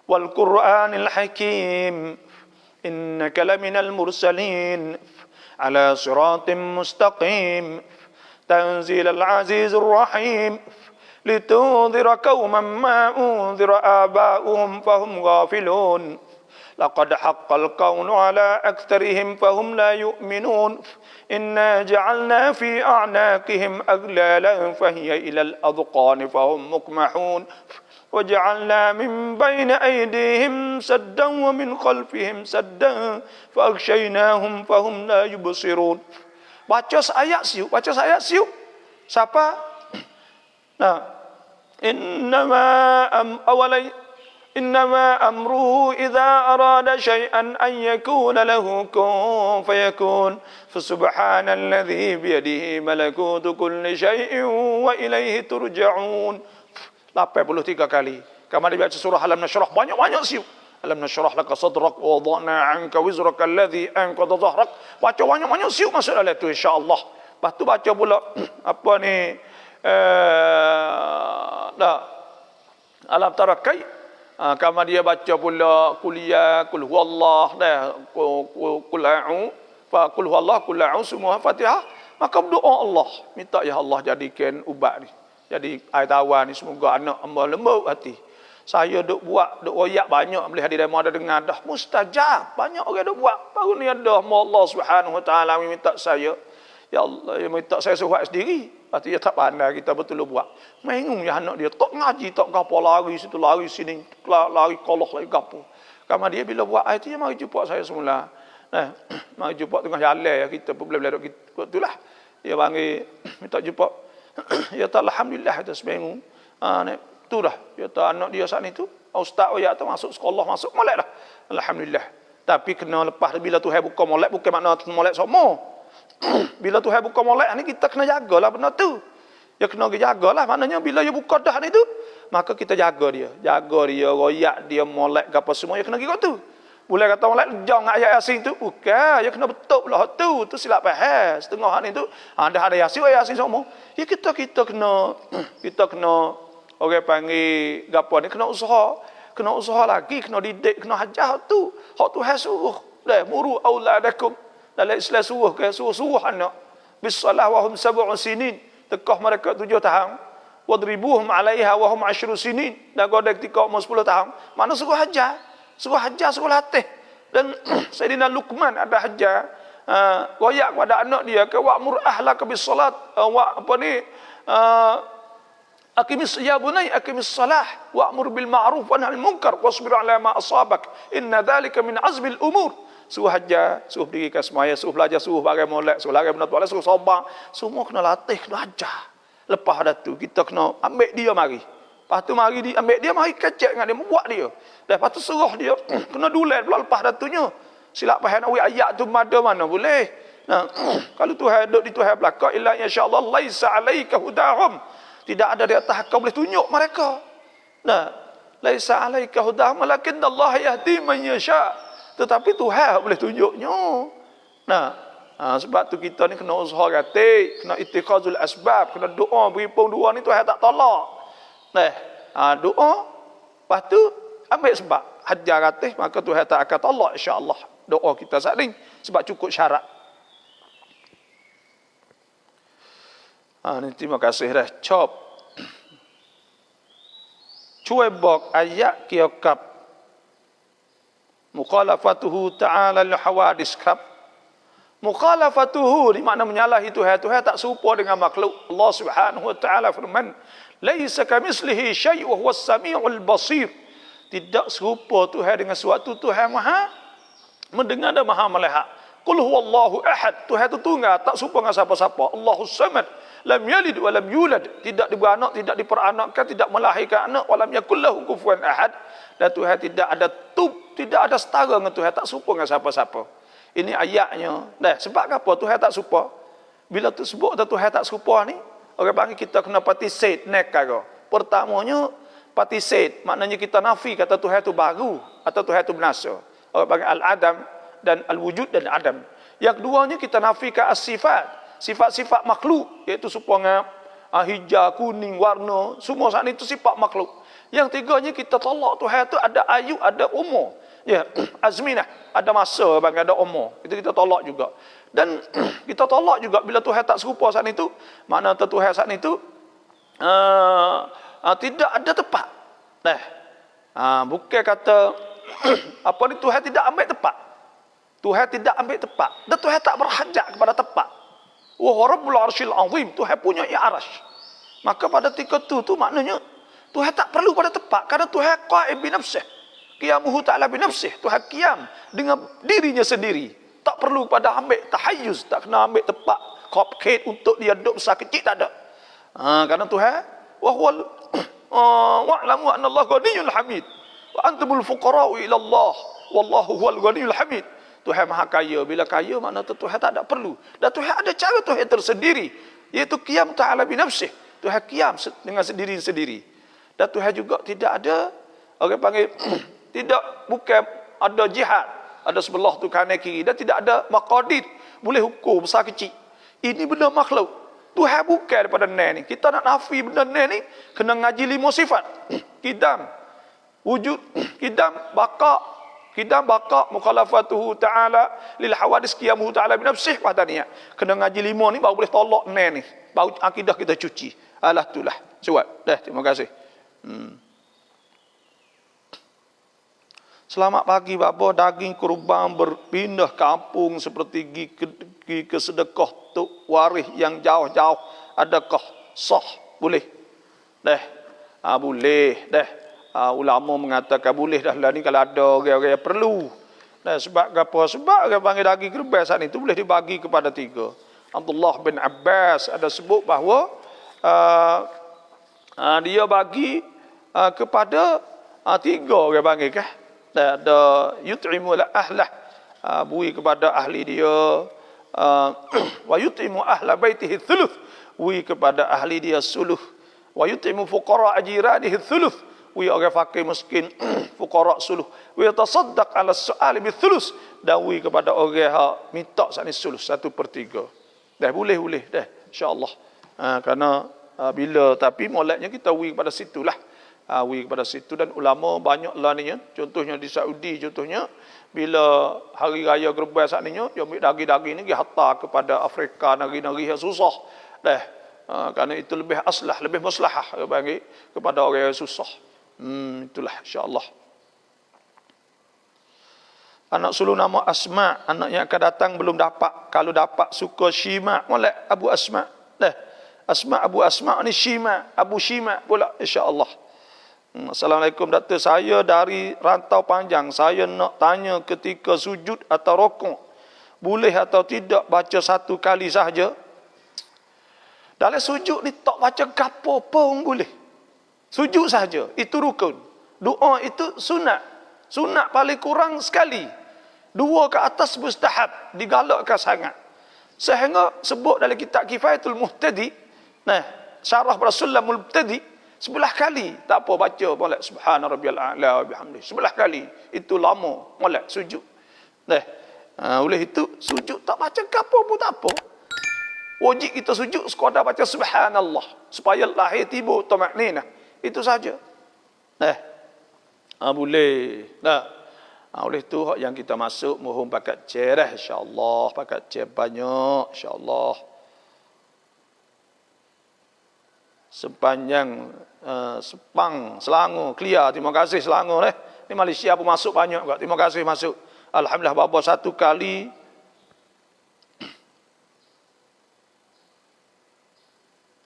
Wal Qur'anil Hakim. Innaka laminal mursalin. Ala siratim mustaqim. Tanzilal azizur rahim. Litunzira qauman ma unzira aba'uhum fahum ghafilun. لقد حق القول على أكثرهم فهم لا يؤمنون إنا جعلنا في أعناقهم أغلالا فهي إلى الأذقان فهم مقمحون وجعلنا من بين أيديهم سدا ومن خلفهم سدا فأغشيناهم فهم لا يبصرون. Baca ayat siup, baca ayat siup. Siapa? إنما أمره إذا أراد شيئا أن يكون له كن فيكون فسبحان الذي بيده ملكوت كل شيء وإليه ترجعون. 83 kali. Kemudian baca surah Alam Nashrah, banyak-banyak siup. Alam nashrah laka sadrak wa wada'na 'anka wizraka alladhi anqadha dhahrak. Baca banyak-banyak siup masuk dalam tu insya-Allah. Lepas tu baca pula Alam tara kai. Kama dia baca pula kuliah, kul huwallah, kul a'u, kul huwallah, kul a'u, semua Fatihah. Maka berdoa Allah, minta ya Allah jadikan ubat ni. Jadi air tawar ni semoga anak hamba lembut hati. Saya duk buat, duk royak banyak, boleh hadir demo ada dengar dah mustajab. Banyak orang duk buat. Baru ni ada Allah Subhanahu Wa Taala minta saya, ya Allah, dia minta saya suruh sendiri. Lepas dia tak pandai kita betul buat. Mengung ya anak dia. Tak ngaji, tak gapo, lari situ, lari sini, lari koloh, lari gapo. Kamu dia bila buat ayat dia, mari jumpa saya semula. Mari jumpa tengah jalan ya, kita pun boleh duduk itulah. Dia panggil, minta jumpa. Ya tak alhamdulillah, kita semengung. Tu dah. Ya tak anak dia saat itu. Ustaz ya tak masuk sekolah, masuk molek dah. Alhamdulillah. Tapi kena lepas bila Tuhan buka molek, bukan makna molek semua. Bila Tuhan buka molek ni kita kena jagalah benda tu. Ya kena jagalah, maknanya bila dia buka dah ni tu, maka kita jaga dia. Jaga dia, royak dia, molek ke apa semua, ya kena kira tu. Boleh kata molek jang ayat Yasin tu, bukan, ya kena betul pula tu silap faham. Setengah ni tu, dah ada Yasin semua. Ya kita kena orang panggil gapo ni kena usaha lagi, kena didik, kena ajar tu. Hak Tuhan suruh. Dah muru auladakum. Dalam Islam suruh anak bisalah wa hum 7 sinin. Tekah mereka 7 tahun. Wadribuhum 'alaiha wa hum 10 sinin. Dan goda ketika umur 10 tahun. Mana suruh hajar, suruh latih. Dan Sayyidina Luqman ada hajar royak kepada anak dia ke wa'mur ahlaka bis salat aqimis ya bunai aqimis salah wa'mur bil ma'ruf wa nahy 'anil munkar wasbir 'ala ma asabak inna dhalika min azmil umur. Suruh hajar, suruh pergi ke semaya, suruh belajar, suruh bagai molek, suruh lari benda tu, suruh sabar. Semua kena latih, kena ajar. Lepas dah tu, kita kena ambil dia mari. Lepas tu mari dia, ambil dia, mari kecek dengan dia, buat dia. Lepas tu suruh dia, kena dulet pula lepas dah tu nya. Silap faham nak ayat tu mana boleh. Nah, kalau Tuhan duduk di Tuhan belakang, illa insyaAllah, laisa alaika hudahum. Tidak ada di atas kau boleh tunjuk mereka. Nah, laisa alaika hudahum, walakin Allah yahdi man yasha'. Tetapi Tuhan boleh tunjuknya. Nah, sebab tu kita ni kena usaha gatik, kena ittikhazul asbab, kena doa, beripung dua ni Tuhan tak tolak. Nah, doa, lepas tu ambil sebab hajar gatik, maka Tuhan tak akan tolak insya-Allah. Doa kita saat ni sebab cukup syarat. Ni terima kasih dah. Cop. Cuai bok ayat kiokap mukhalafatuhu ta'ala al-hawadis kap. Mukhalafatuhu di makna menyalahi Tuhan. Tuhan tak serupa dengan makhluk. Allah Subhanahu wa taala firman, "Laisa kamitslihi syai' wa huwas samiul basir." Tidak serupa Tuhan dengan sesuatu. Tuhan Maha mendengar dan Maha melihat. Qul huwallahu ahad. Tuhan itu tunggal, tak serupa dengan siapa-siapa. Allahus samad. Lam yalid wa lam yulad. Tidak beranak, tidak diperanakkan, tidak melahirkan anak. Wa lam yakul lahu kufuwan ahad. Dan Tuhan tidak ada tidak ada setara dengan Tuhan, tak serupa dengan siapa-siapa. Ini ayatnya. Sebab apa Tuhan tak serupa? Bila tu sebut Tuhan tak serupa ni, orang panggil kita kena participate nekara. Pertamanya participate, maknanya kita nafi kata Tuhan tu baru atau Tuhan tu binasa. Orang panggil al-adam dan al-wujud dan adam. Yang keduanya kita nafikan as-sifat, sifat-sifat makhluk, iaitu supaya hijau, kuning, warna, semua saat itu sifat makhluk. Yang tiganya kita tolak Tuhan tu ada ayu, ada umur. Ya, azminah, ada masa, bang, ada umur. Itu kita tolak juga. Dan kita tolak juga bila Tuhan tak serupa saat itu, makna Tuhan saat itu tidak ada tepat. Bukan kata apa ni Tuhan tidak ambil tepat. Tuhan tidak ambil tepat. Dan Tuhan tak berhajat kepada tepat. Wa rabbul arsyil azim, Tuhan punya i'arash. Maka pada ketika tu maknanya Tuhan tak perlu pada tepat kerana Tuhan qaim bi nafsih. Qiyamuhu ta'ala bi nafsih. Tuhan qiyam dengan dirinya sendiri. Tak perlu pada ambil tahayyuz, tak kena ambil tepat cupcake untuk dia duduk besar kecil, tak ada. Kerana Tuhan wa huwal wa'lamu anna Allah ghaniyyun hamid wa antumul fuqara'u ila Allah wallahu huwal ghaniyyul hamid. Tuhan Maha Kaya. Bila kaya makna Tuhan tak ada perlu. Dan Tuhan ada cara Tuhan tersendiri, iaitu qiyam ta'ala bi nafsih. Tuhan qiyam dengan sendiri-sendiri. Dan Tuhan juga tidak ada orang panggil bukan ada jihad, ada sebelah tu kanan kiri, dan tidak ada maqadir boleh hukum besar kecil. Ini benda makhluk. Tuhan bukan daripada ni. Kita nak nafi benda ni kena ngaji 5 sifat. Qidam, wujud, qidam, baqa, mukhalafatuhu ta'ala lil hawadis, qiyamuhu ta'ala bi nafsih, wahdaniya. Kena ngaji 5 ni baru boleh tolak ni. Baru akidah kita cuci. Alah itulah. Suat. Dah, terima kasih. Selamat pagi bapa, daging kurban berpindah kampung seperti pergi ke sedekah tok waris yang jauh-jauh, adakah sah? Boleh? Boleh. Ulama mengatakan boleh dah lah ni kalau ada orang-orang yang perlu. Sebab apa? Sebab orang panggil daging kurban saat itu boleh dibagi kepada 3. Abdullah bin Abbas ada sebut bahawa dia bagi kepada 3 orang panggil kah? Ada yut'imul ahlah, bui kepada ahli dia, wa yut'imu ahla baitihi thuluth, bui kepada ahli dia suluh, wa yut'imu fuqara ajiranihi thuluth, bui orang fakir miskin fuqara suluh, wa yatasaddaq ala su'ali bi thuluth, dan bui kepada orang yang minta sani suluh 1/3. Dah boleh dah insya-Allah. Kerana bila tapi moleknya kita bui kepada situlah. Wi kepada situ, dan ulama banyak lah ni, contohnya di Saudi, contohnya bila hari raya Gerbai saat ni dia ambil daging-daging ni hantar kepada Afrika, negeri-negeri yang susah dah, kerana itu lebih aslah, lebih maslahah bagi kepada orang yang susah. Itulah insya-Allah. Anak sulung nama Asma, anak yang akan datang belum dapat, kalau dapat suka Syima molek Abu Asma dah. Asma Abu Asma ni Syima, Abu Syima pula insya-Allah. Assalamualaikum Datuk, saya dari rantau panjang, saya nak tanya ketika sujud atau rokok, boleh atau tidak baca 1 kali sahaja? Dalam sujud ni tak baca gapo pun boleh. Sujud sahaja, itu rukun. Doa itu sunat. Sunat paling kurang sekali. 2 ke atas mustahab, digalakkan sangat. Sehingga sebut dalam kitab Kifayatul Muhtadi, syarah Rasulullah Muhtadi, 11 kali tak apa baca molek subhana rabbiyal a'la wa bihamdihi 11 kali, itu lama molek sujud. Oleh itu sujud tak baca gapo pun tak apa. Wajib kita sujud sekadar baca subhanallah supaya lahir timbul tamakninah, itu saja. Boleh. Oleh itu yang kita masuk mohon pakat cerah insya-Allah, pakat cer banyak insya-Allah. Sepanjang Sepang, Selangor, clear. Terima kasih Selangor Ni Malaysia pun masuk banyak juga. Terima kasih masuk. Alhamdulillah bapa 1 kali.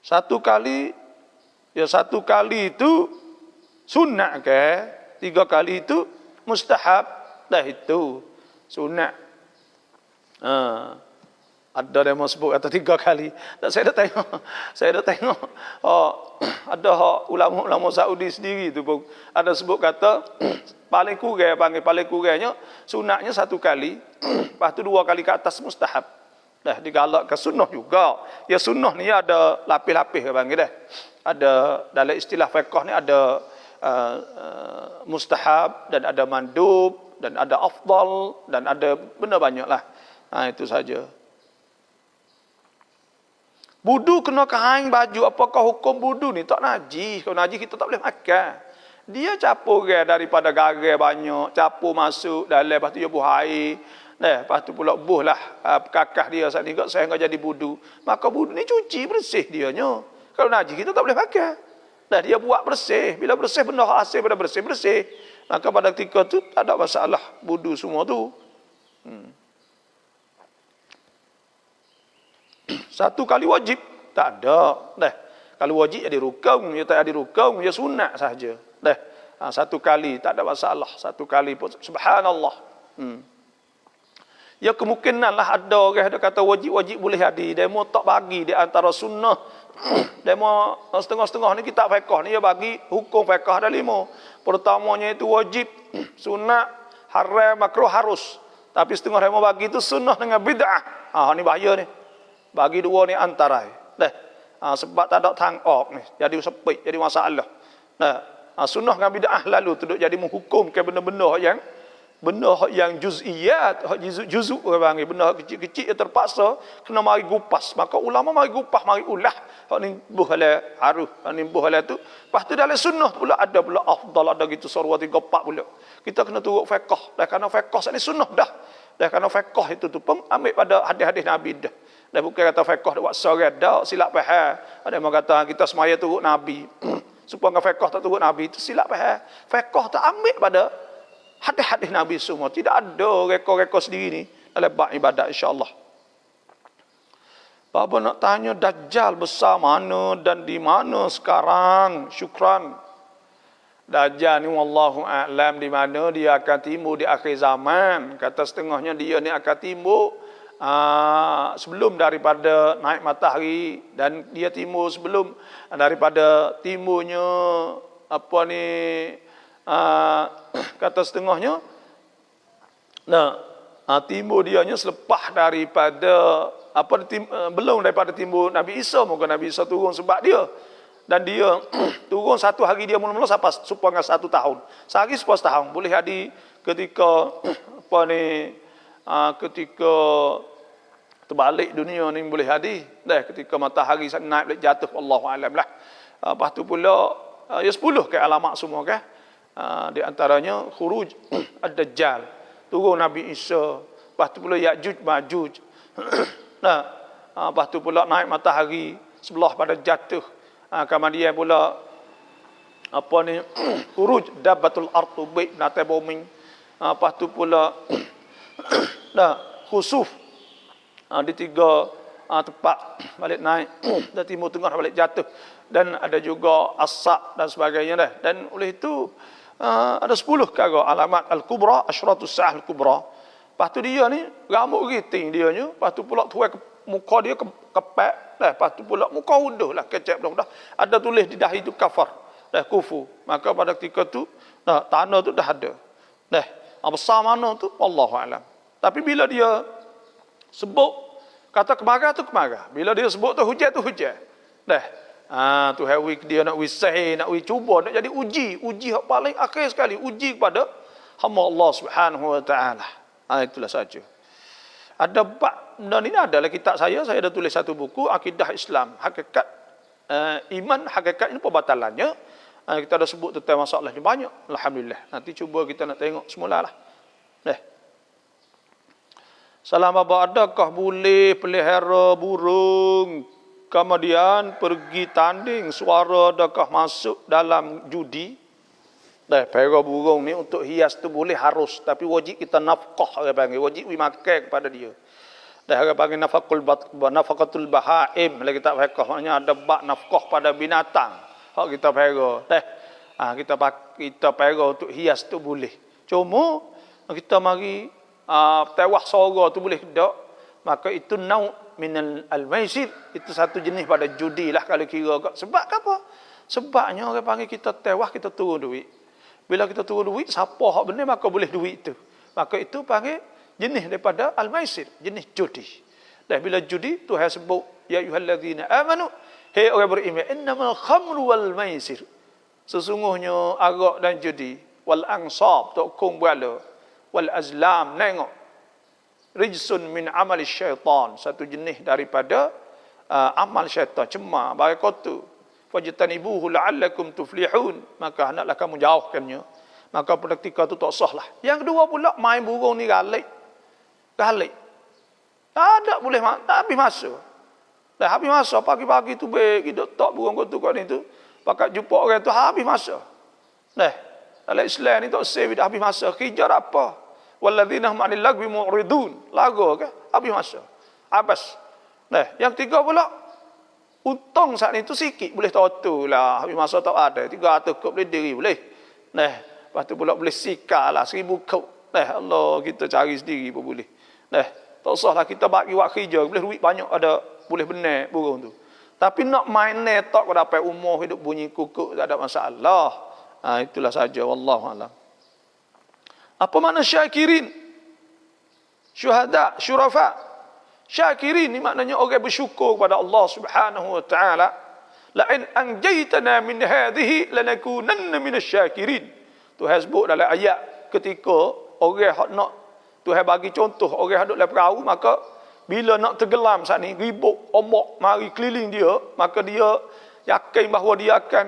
Satu kali itu sunat ke? 3 kali itu mustahab. Dah itu sunat. Ada yang mau sebut atau 3 kali. Saya dah tengok. Ada ulama-ulama Saudi sendiri tu pun ada sebut kata paling kurang, paling kurangnya sunatnya 1 kali. Lepas tu 2 kali ke atas mustahab. Dah digalakkan sunnah juga. Ya sunnah ni ada lapis-lapis panggil dah. Ada dalam istilah fiqh ni ada mustahab dan ada mandub dan ada afdal dan ada benda banyaklah. Itu saja. Budu kena kain baju, apakah hukum budu ni? Tak najis. Kalau najis kita tak boleh makan. Dia capur daripada garam banyak, capur masuk dalam, lepas tu dia buh air. Lepas tu pula buh lah kakah dia saat ni sehingga jadi budu. Maka budu ni cuci bersih dianya. Kalau najis kita tak boleh makan. Dia buat bersih. Bila bersih benda hasil pada bersih-bersih. Maka pada ketika tu tak ada masalah budu semua tu. 1 kali wajib tak ada. Kalau wajib jadi rukun, dia tak ada rukun, dia sunat saja. 1 kali tak ada masalah. 1 kali pun subhanallah. Ya kemungkinan lah ada orang ada kata wajib boleh jadi. Demo tak bagi di antara sunnah. Demo setengah-setengah ni kitab fiqh ni dia bagi hukum fiqh ada 5. Pertamanya itu wajib, sunat, haram, makruh, harus. Tapi setengah demo bagi itu sunnah dengan bid'ah. Ni bahaya ni. Bagi 2 ni antara. Sebab tak ada tangok ni. Jadi sepik, jadi masalah. Sunnah dengan bid'ah lalu tu jadi menghukumkan benda-benda yang juz'iyat, juzuk orang panggil, benda kecil-kecil yang terpaksa kena mari gupas. Maka ulama mari gupas, mari ulah. Hak ni buhala haruh, hak ni buhala tu. Lepas tu dalam sunnah pula ada pula afdal, ada gitu surah 3 4 pula. Kita kena turut fiqh. Kerana fiqh ni sunnah dah. Kerana fiqh itu tu pun ambil pada hadis-hadis Nabi dah. Bukan kata fiqh buat sorat dah, silap faham. Ada yang kata kita semaya turut Nabi. Supaya fiqh tak turut Nabi itu silap faham. Fiqh tak ambil pada hadis-hadis Nabi semua. Tidak ada rekod-rekod sendiri ni dalam bab ibadat insya-Allah. Bapa nak tanya Dajjal besar mana dan di mana sekarang? Syukran. Dajjal ni wallahu a'lam di mana dia akan timbul di akhir zaman. Kata setengahnya dia ni akan timbul sebelum daripada naik matahari, dan dia timbul sebelum daripada timbulnya kata setengahnya, timbul dianya selepas daripada belum daripada timbul Nabi Isa. Moga Nabi Isa turun sebab dia. Dan dia turun satu hari dia mula-mula sampai supaya 1 tahun. Sehari sepas tahun. Boleh ada ketika ketika terbalik dunia ni boleh ada. Ketika matahari naik balik jatuh, wallahu alam lah. Lepas tu pula ya 10 ke alamat semua kan. Di antaranya khuruj ad-dajjal, turun Nabi Isa, lepas tu pula Ya'juj Ma'juj. Lepas tu pula naik matahari sebelah pada jatuh. Kemudian pula khuruj dabbatul ardu, baik binatang bumi. Lepas tu pula khusuf di 3 tempat balik naik dan timur tengah balik jatuh, dan ada juga as-sa' dan sebagainya dah. Dan oleh itu ada 10 perkara alamat al-kubra, asyratus sa'ah al-kubra. Lepas tu dia ni rambut keriting dia ni, lepas tu pula tuai muka dia kepek dah, lepas tu pula muka udah lah kecap dah. Ada tulis di dahi tu kafar dah, kufu. Maka pada ketika tu tanda tu dah ada dah. Besar mana tu wallahu alam. Tapi bila dia sebut kata kemarah tu kemarah, bila dia sebut tu hujan tu hujan dah. Tu hawi dia nak wisah, nak cuba, nak jadi uji yang paling akhir sekali, uji kepada hamba Allah Subhanahu wa taala. Itulah saja. Ada bab dan ini adalah kitab saya ada tulis satu buku Akidah Islam, hakikat iman, hakikat ini pembatalannya. Kita ada sebut tentang masalah ni banyak, alhamdulillah. Nanti cuba kita nak tengok semulalah. Salam apa, adakah boleh pelihara burung kemudian pergi tanding suara, adakah masuk dalam judi? Pelihara burung ni untuk hias tu boleh, harus, tapi wajib kita nafkah, orang panggil wajib makan kepada dia. Orang panggil nafaqatul bahaim, lagi tak fiqh, maknanya ada bab nafkah pada binatang hak kita pelihara. Kita pelihara untuk hias tu boleh. Cuma kita mari tewah suara tu boleh tak? Maka itu nau' min al-maisir, itu satu jenis pada judi lah kalau kira. Sebab apa? Sebabnya orang panggil kita tewah, kita turun duit. Bila kita turun duit, siapa hak benar maka boleh duit itu. Maka itu panggil jenis daripada al-maisir, jenis judi. Dan bila judi Tuhan sebut ya ayyuhallazina amanu, hei orang beriman, innamal khamru wal maisir, sesungguhnya arak dan judi, wal ansab, tokong bala, wal azlam, nengok, rijsun min amali syaitan, satu jenis daripada amal syaitan, cemar, bagai kotor. Fajtanibuhu la'allakum tuflihun, maka hendaklah kamu jauhkannya. Maka pada ketika itu tak sah lah. Yang kedua pula, main burung ni galik. Tak boleh, tak habis masa. Dah habis masa, pagi-pagi tu baik, hidup tak burung kotor kat ni tu. Pakat jumpa orang tu, habis masa. Dalam Islam ni tak save, dah habis masa. Kejar apa? Walladzina hum 'anil lagwi mu'ridun. Lagu ke? Habis masa. Abas. Yang tiga pula, untung saat itu sikit, boleh tahu lah. Habis masa tak ada, 300 kop boleh diri, boleh. Lepas tu pula boleh sikar lah, 1000 kop. Allah, kita cari sendiri pun boleh. Tak usah lah kita bagi buat kerja, boleh duit banyak ada, boleh benar burung tu. Tapi nak main netok kau dapat umur hidup bunyi kukuk, tak ada masalah. Itulah saja, wallahu alam. Apa makna syakirin? Syuhada, syurafa. Syakirin ni maknanya orang bersyukur kepada Allah Subhanahu wa taala. La in anjaytana min hadhihi lanakunanna minasyakirin. Tuhan sebut dalam ayat ketika orang hak nak, Tuhan bagi contoh orang hak duduk dalam perahu, maka bila nak tenggelam saat ni, ribut ombak mari keliling dia, maka dia yakin bahawa dia akan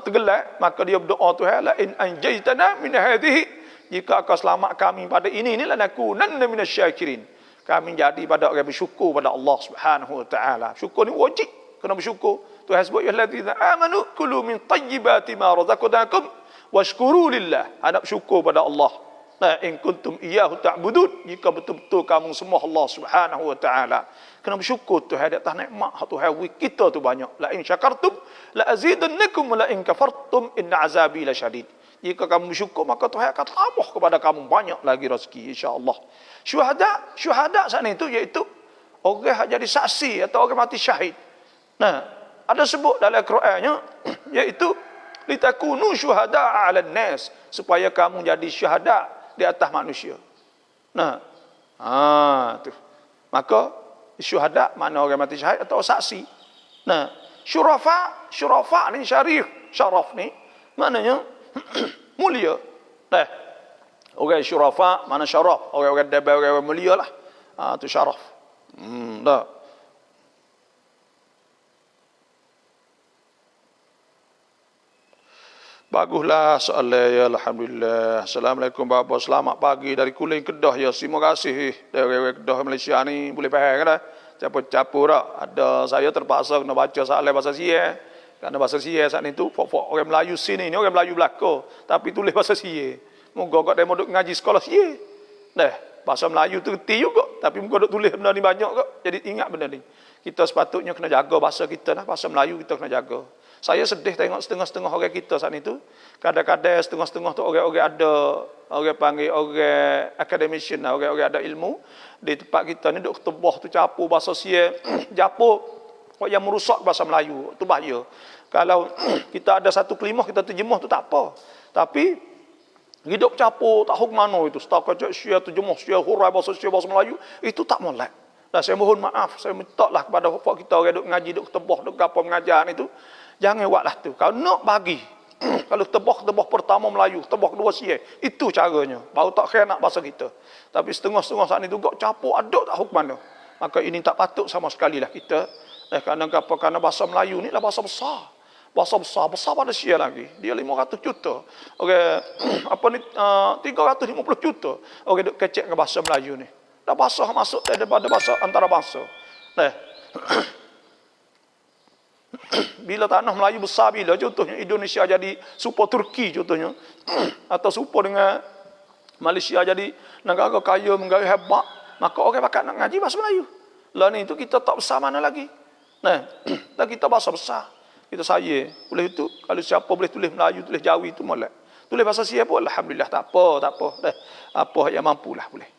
tenggelam, maka dia berdoa, Tuhan, la in anjaytana min hadhihi, jika kau selamat kami pada ini lanakunanna minasyakirin, kami jadi pada orang bersyukur pada Allah Subhanahu wa taala. Syukur ni wajib, kena bersyukur. Tuhan sebut ya allazina amanu kulu min tayyibati ma razaqnakum washkuru lillah. Ada bersyukur pada Allah. In kuntum iyyahu ta'budun, jika betul-betul kamu semua Allah Subhanahu wa taala. Kena bersyukur Tuhan atas nikmat Tuhan kita tu banyak. La in syakartum la azidannakum wa la in kafartum inna azabi lasyadid. Jika kamu bersyukur, maka Tuhan akan tambah kepada kamu banyak lagi rezeki, insya-Allah. Syuhada saat itu iaitu orang yang jadi saksi atau orang mati syahid. Ada sebut dalam Qurannya iaitu litakunu syuhada'a 'alan nas, supaya kamu jadi syuhada di atas manusia. Nah, tu. Maka syuhada mana orang mati syahid atau saksi. Nah, syurafa ni syaraf ni maknanya mulia. Nah, orang syurafa mana syaraf, orang debat, orang mulia lah. Tu syaraf. Dah. Baguslah soalan ya, alhamdulillah. Assalamualaikum bapa, selamat pagi dari Kuling Kedah ya. Terima kasih dari Kedah Malaysia ni, boleh faham kan? Campur-campur dah. Ada saya terpaksa kena baca soalan bahasa Sia. Kerana bahasa Sia saat itu pokok orang Melayu sini ni orang Melayu belaka, tapi tulis bahasa Sia. Moga kau demo duk ngaji sekolah Sia. Nah, bahasa Melayu tu reti juga, tapi moga duk tulis benda ni banyak kok. Jadi ingat benda ni. Kita sepatutnya kena jaga bahasa kita lah, bahasa Melayu kita kena jaga. Saya sedih tengok setengah-setengah orang kita saat itu. Kadang-kadang setengah-setengah tu orang-orang ada, orang panggil orang academician, orang-orang ada ilmu. Di tempat kita ni duk ketebah tu capur bahasa Sia, japur yang merusak bahasa Melayu. Itu bahaya. Kalau kita ada satu kelimah kita terjemah tu tak apa. Tapi hidup capur tak hok mana itu. Setakat Sia terjemah Sia hurai bahasa Sia bahasa Melayu, itu tak molek. Dan saya mohon maaf, saya minta lah kepada kita orang duk ngaji, duk ketebah, duk gapo mengajar itu. Jangan buatlah tu. Kalau nak bagi, kalau tebah pertama Melayu, tebah kedua Sia, itu caranya. Baru tak kena bahasa kita. Tapi setengah-setengah saat ni tu gak capur ada tak huk mana. Maka ini tak patut sama sekali lah kita. Kerana bahasa Melayu ni lah bahasa besar. Bahasa besar pada Sia lagi. Dia 500 juta. Okey, apa ni 350 juta. Okey, duk kecek ke bahasa Melayu ni. Dah bahasa masuk daripada bahasa antarabangsa. Nah. Bila tanah Melayu besar, bila contohnya Indonesia jadi super Turki contohnya, atau super dengan Malaysia jadi negara kaya, negara hebat, maka orang bakal nak ngaji bahasa Melayu. Lah ni itu kita tak besar mana lagi. Nah, dan kita bahasa besar. Kita saya boleh itu, kalau siapa boleh tulis Melayu, tulis Jawi itu molek. Tulis bahasa Sia pun alhamdulillah, tak apa. Dah, apa yang mampulah boleh.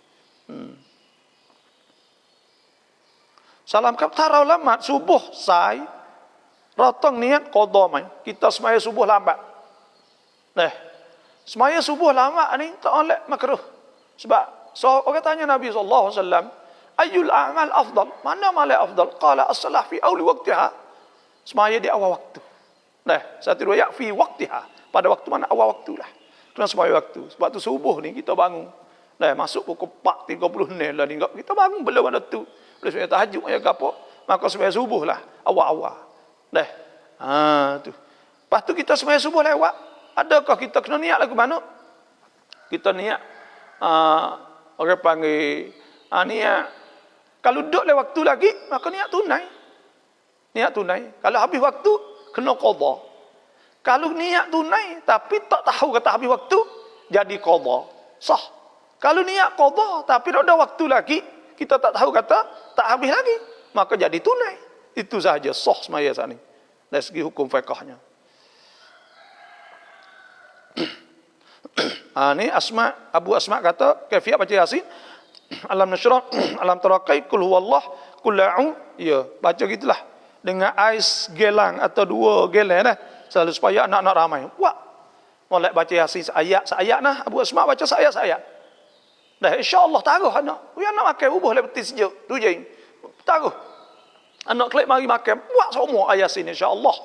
Salam kaptara ulama subuh sai ratang niat qada mai. Kita semaya subuh lambat. Nah, semaya subuh lambat ni tak oleh makruh. Sebab orang tanya Nabi sallallahu alaihi wasallam, ayyul a'mal afdal? Mana amal afdal? Qala as-salah fi awli waqtiha. Semaya di awal waktu. Nah, satu riwayat fi waqtiha. Pada waktu mana awal waktulah. Kena semaya waktu. Sebab tu subuh ni kita bangun. Nah, masuk pukul 4.30 ni lah ni kita bangun belum ada tu. Boleh semaya tahajud ya ke apa? Maka semaya subuh lah awal-awal. Dah. Tu. Lepas tu kita sembahyang subuh lewat. Adakah kita kena niat lagu mana? Kita niat orang panggil niat. Kalau duduk lewat waktu lagi, maka niat tunai. Niat tunai. Kalau habis waktu, kena qada. Kalau niat tunai tapi tak tahu kata habis waktu, jadi qada. Sah. Kalau niat qada tapi tak ada waktu lagi, kita tak tahu kata tak habis lagi, maka jadi tunai. Itu sahaja sah semaya saat ni. Dari segi hukum fiqahnya. Ni Abu Asma kata, kaifiat baca Yasin? Alam nasyrah, alam tarakai, kul huwallah, kul la'u. Ya, baca gitulah. Dengan ais gelang atau 2 gelang dah. Selalu supaya anak-anak ramai. Wah. Molek baca Yasin seayat nah. Abu Asma baca seayat. Dah insya-Allah taruh anak. Dia nak makan bubuh lebih sejuk. Tu je. Taruh. Anak kelip mari makan, buat semua ayat Yasin insya-Allah.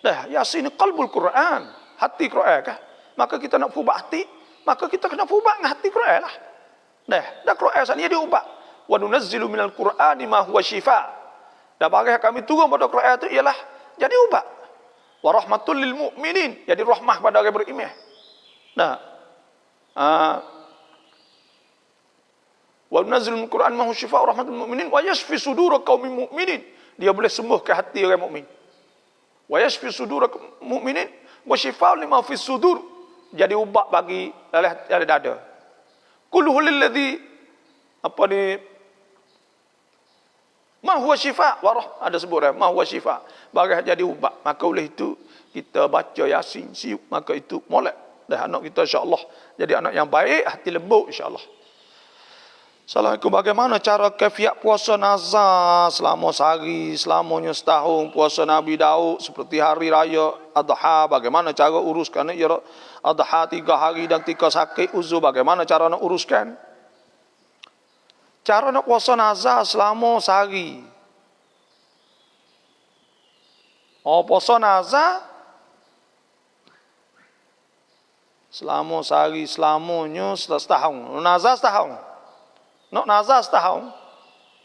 Dah, Yasin ni qalbul Quran, hati Quran kah? Maka kita nak ubah hati, maka kita kena ubah dengan hati Quran lah. Dah Quran sana dia ubah. Wa nunazzilu minal Qur'ani ma huwa shifa. Dah barang kami turun pada Quran itu ialah jadi ubah. Wa rahmatul lil mu'minin, jadi rahmah pada orang beriman. Wa nunazzilu minal Qur'ani ma huwa shifa wa rahmatul lil mu'minin wa yashfi sudur qaumin mu'minin. Dia boleh sembuhkan hati orang mukmin. Wa yashfi sudur mu'minin wa shifaa lima fi sudur. Jadi ubat bagi dalam dada. Kullu lil ladzi apa ni ma huwa shifaa warah ada sebut ma huwa shifaa. Bagi jadi ubat. Maka oleh itu kita baca Yasin siup, maka itu molek dah anak kita insya-Allah jadi anak yang baik, hati lembut insya-Allah. Assalamualaikum, bagaimana cara kefiat puasa nazar selama sehari, selamanya setahun, puasa Nabi Daud seperti hari raya Adha, bagaimana cara uruskan ya Adha 3 hari dan 3 sakit uzur, bagaimana cara nak uruskan? Cara nak puasa nazar selama sehari. Oh, puasa nazar selama sehari, selamanya setahun. Nazar setahun. Nak nazar setahun.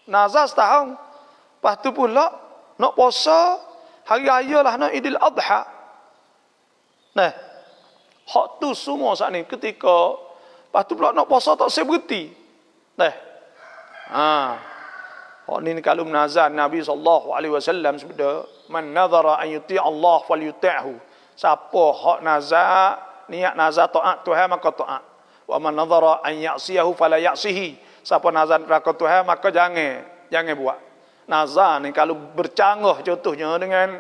Nazar setahun. Lepas tu pula nak puasa hari raya lah, nak Idul Adha. Nah, hak tu semua saat ni ketika lepas tu pula nak puasa tak saya berhenti. Nah. Hak ni kalau menazar Nabi SAW sebeda, man nazara an yuti' Allah falyuti'hu. Siapa hak nazar, niat nazar taat Tuhan maka taat. Wa man nazara an ya'siyahu fala ya'sihi. Siapa nazar neraka Tuhan maka jangan buat. Nazar ni kalau bercanggah contohnya dengan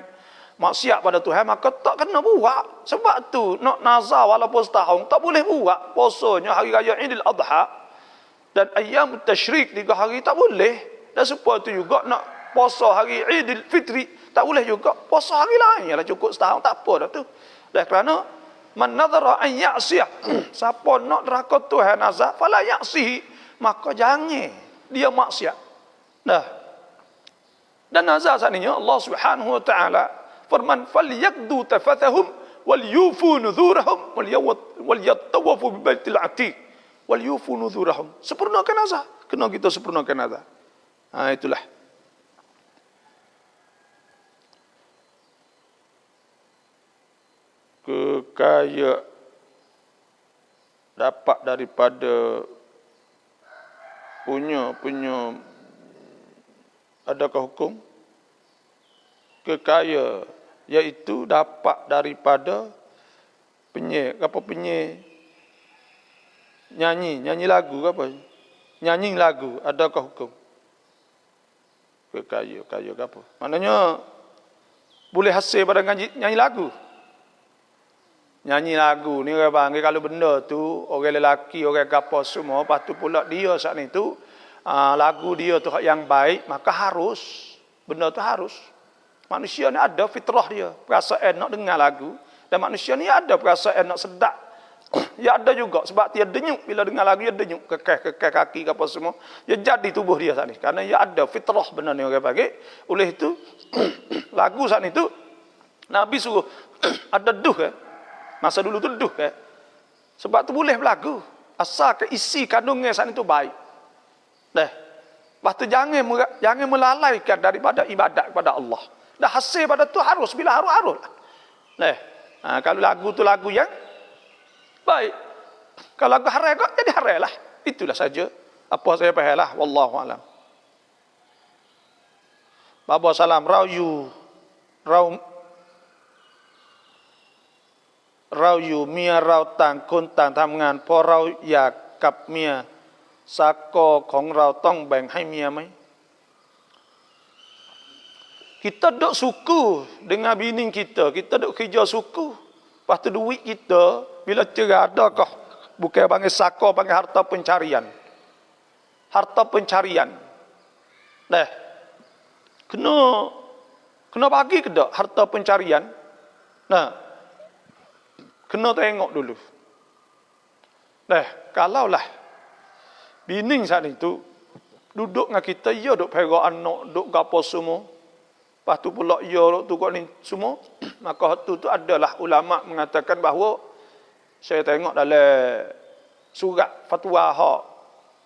maksiat pada Tuhan maka tak kena buat. Sebab tu nak nazar walaupun setahun tak boleh buat. Puasanya hari raya Idul Adha dan ayyam tasyrik 3 hari tak boleh. Dan supaya tu juga nak puasa hari Idul Fitri tak boleh juga. Puasa hari lain ialah cukup setahun tak apa dah tu. Dah kerana man nazara an ya'siyah. Siapa nak neraka Tuhan nazar fala ya'sihi, maka jangan dia maksiat. Nah. Dan nazar saninya Allah Subhanahu wa taala firman falyaqdu tafathahum wal yufu nuzurahum wal yatawafu bi baitil atiq wal yufu nuzurahum. Sempurnakan nazar. Kena kita sempurnakan nazar. Itulah. Kekaya dapat daripada punya adakah hukum? Kekaya iaitu dapat daripada nyanyi lagu ke apa? Nyanyi lagu adakah hukum? Kekaya ke apa? Maknanya boleh hasil pada nyanyi lagu. Nyanyi lagu ni orang panggil kalau benda tu orang lelaki, orang kapal semua, lepas tu pula dia saat ni tu lagu dia tu yang baik, maka harus benda tu harus. Manusia ni ada fitrah dia, perasaan nak dengar lagu, dan manusia ni ada perasaan nak sedap. Ya ada juga sebab dia denyuk bila dengar lagu, dia denyuk kekeh kaki apa semua. Dia jadi tubuh dia saat ni kerana dia ada fitrah benda ni orang panggil. Oleh itu lagu saat ni tu Nabi suruh ada duh masa dulu tu duh sebab tu boleh berlagu asal ke isi kandungnya saat itu baik. Lepas tu jangan melalaikan daripada ibadat kepada Allah. Dah hasil pada tu harus bila harus. Kalau lagu tu lagu yang baik. Kalau lagu haram kok jadi haram lah. Itulah saja apa saya faham lah, wallahu alam. Bapa salam rau yu mia rau tangคนต่างทำงานพอเราอยากกับเมียสากอของเราต้องแบ่งให้เมียไหม Kita duk suku dengan bini kita duk kerja suku. Lepas tu duit kita bila cerai adakah bukan panggil saka, panggil harta pencarian. Harta pencarian. Kena bagi ke tak harta pencarian? Kena tengok dulu. Kalaulah bini saat itu duduk dengan kita, ia duk perak anak, duk gapo semua. Lepas tu pula ia duk ni semua, maka tu adalah ulama mengatakan bahawa saya tengok dalam surat fatwa hak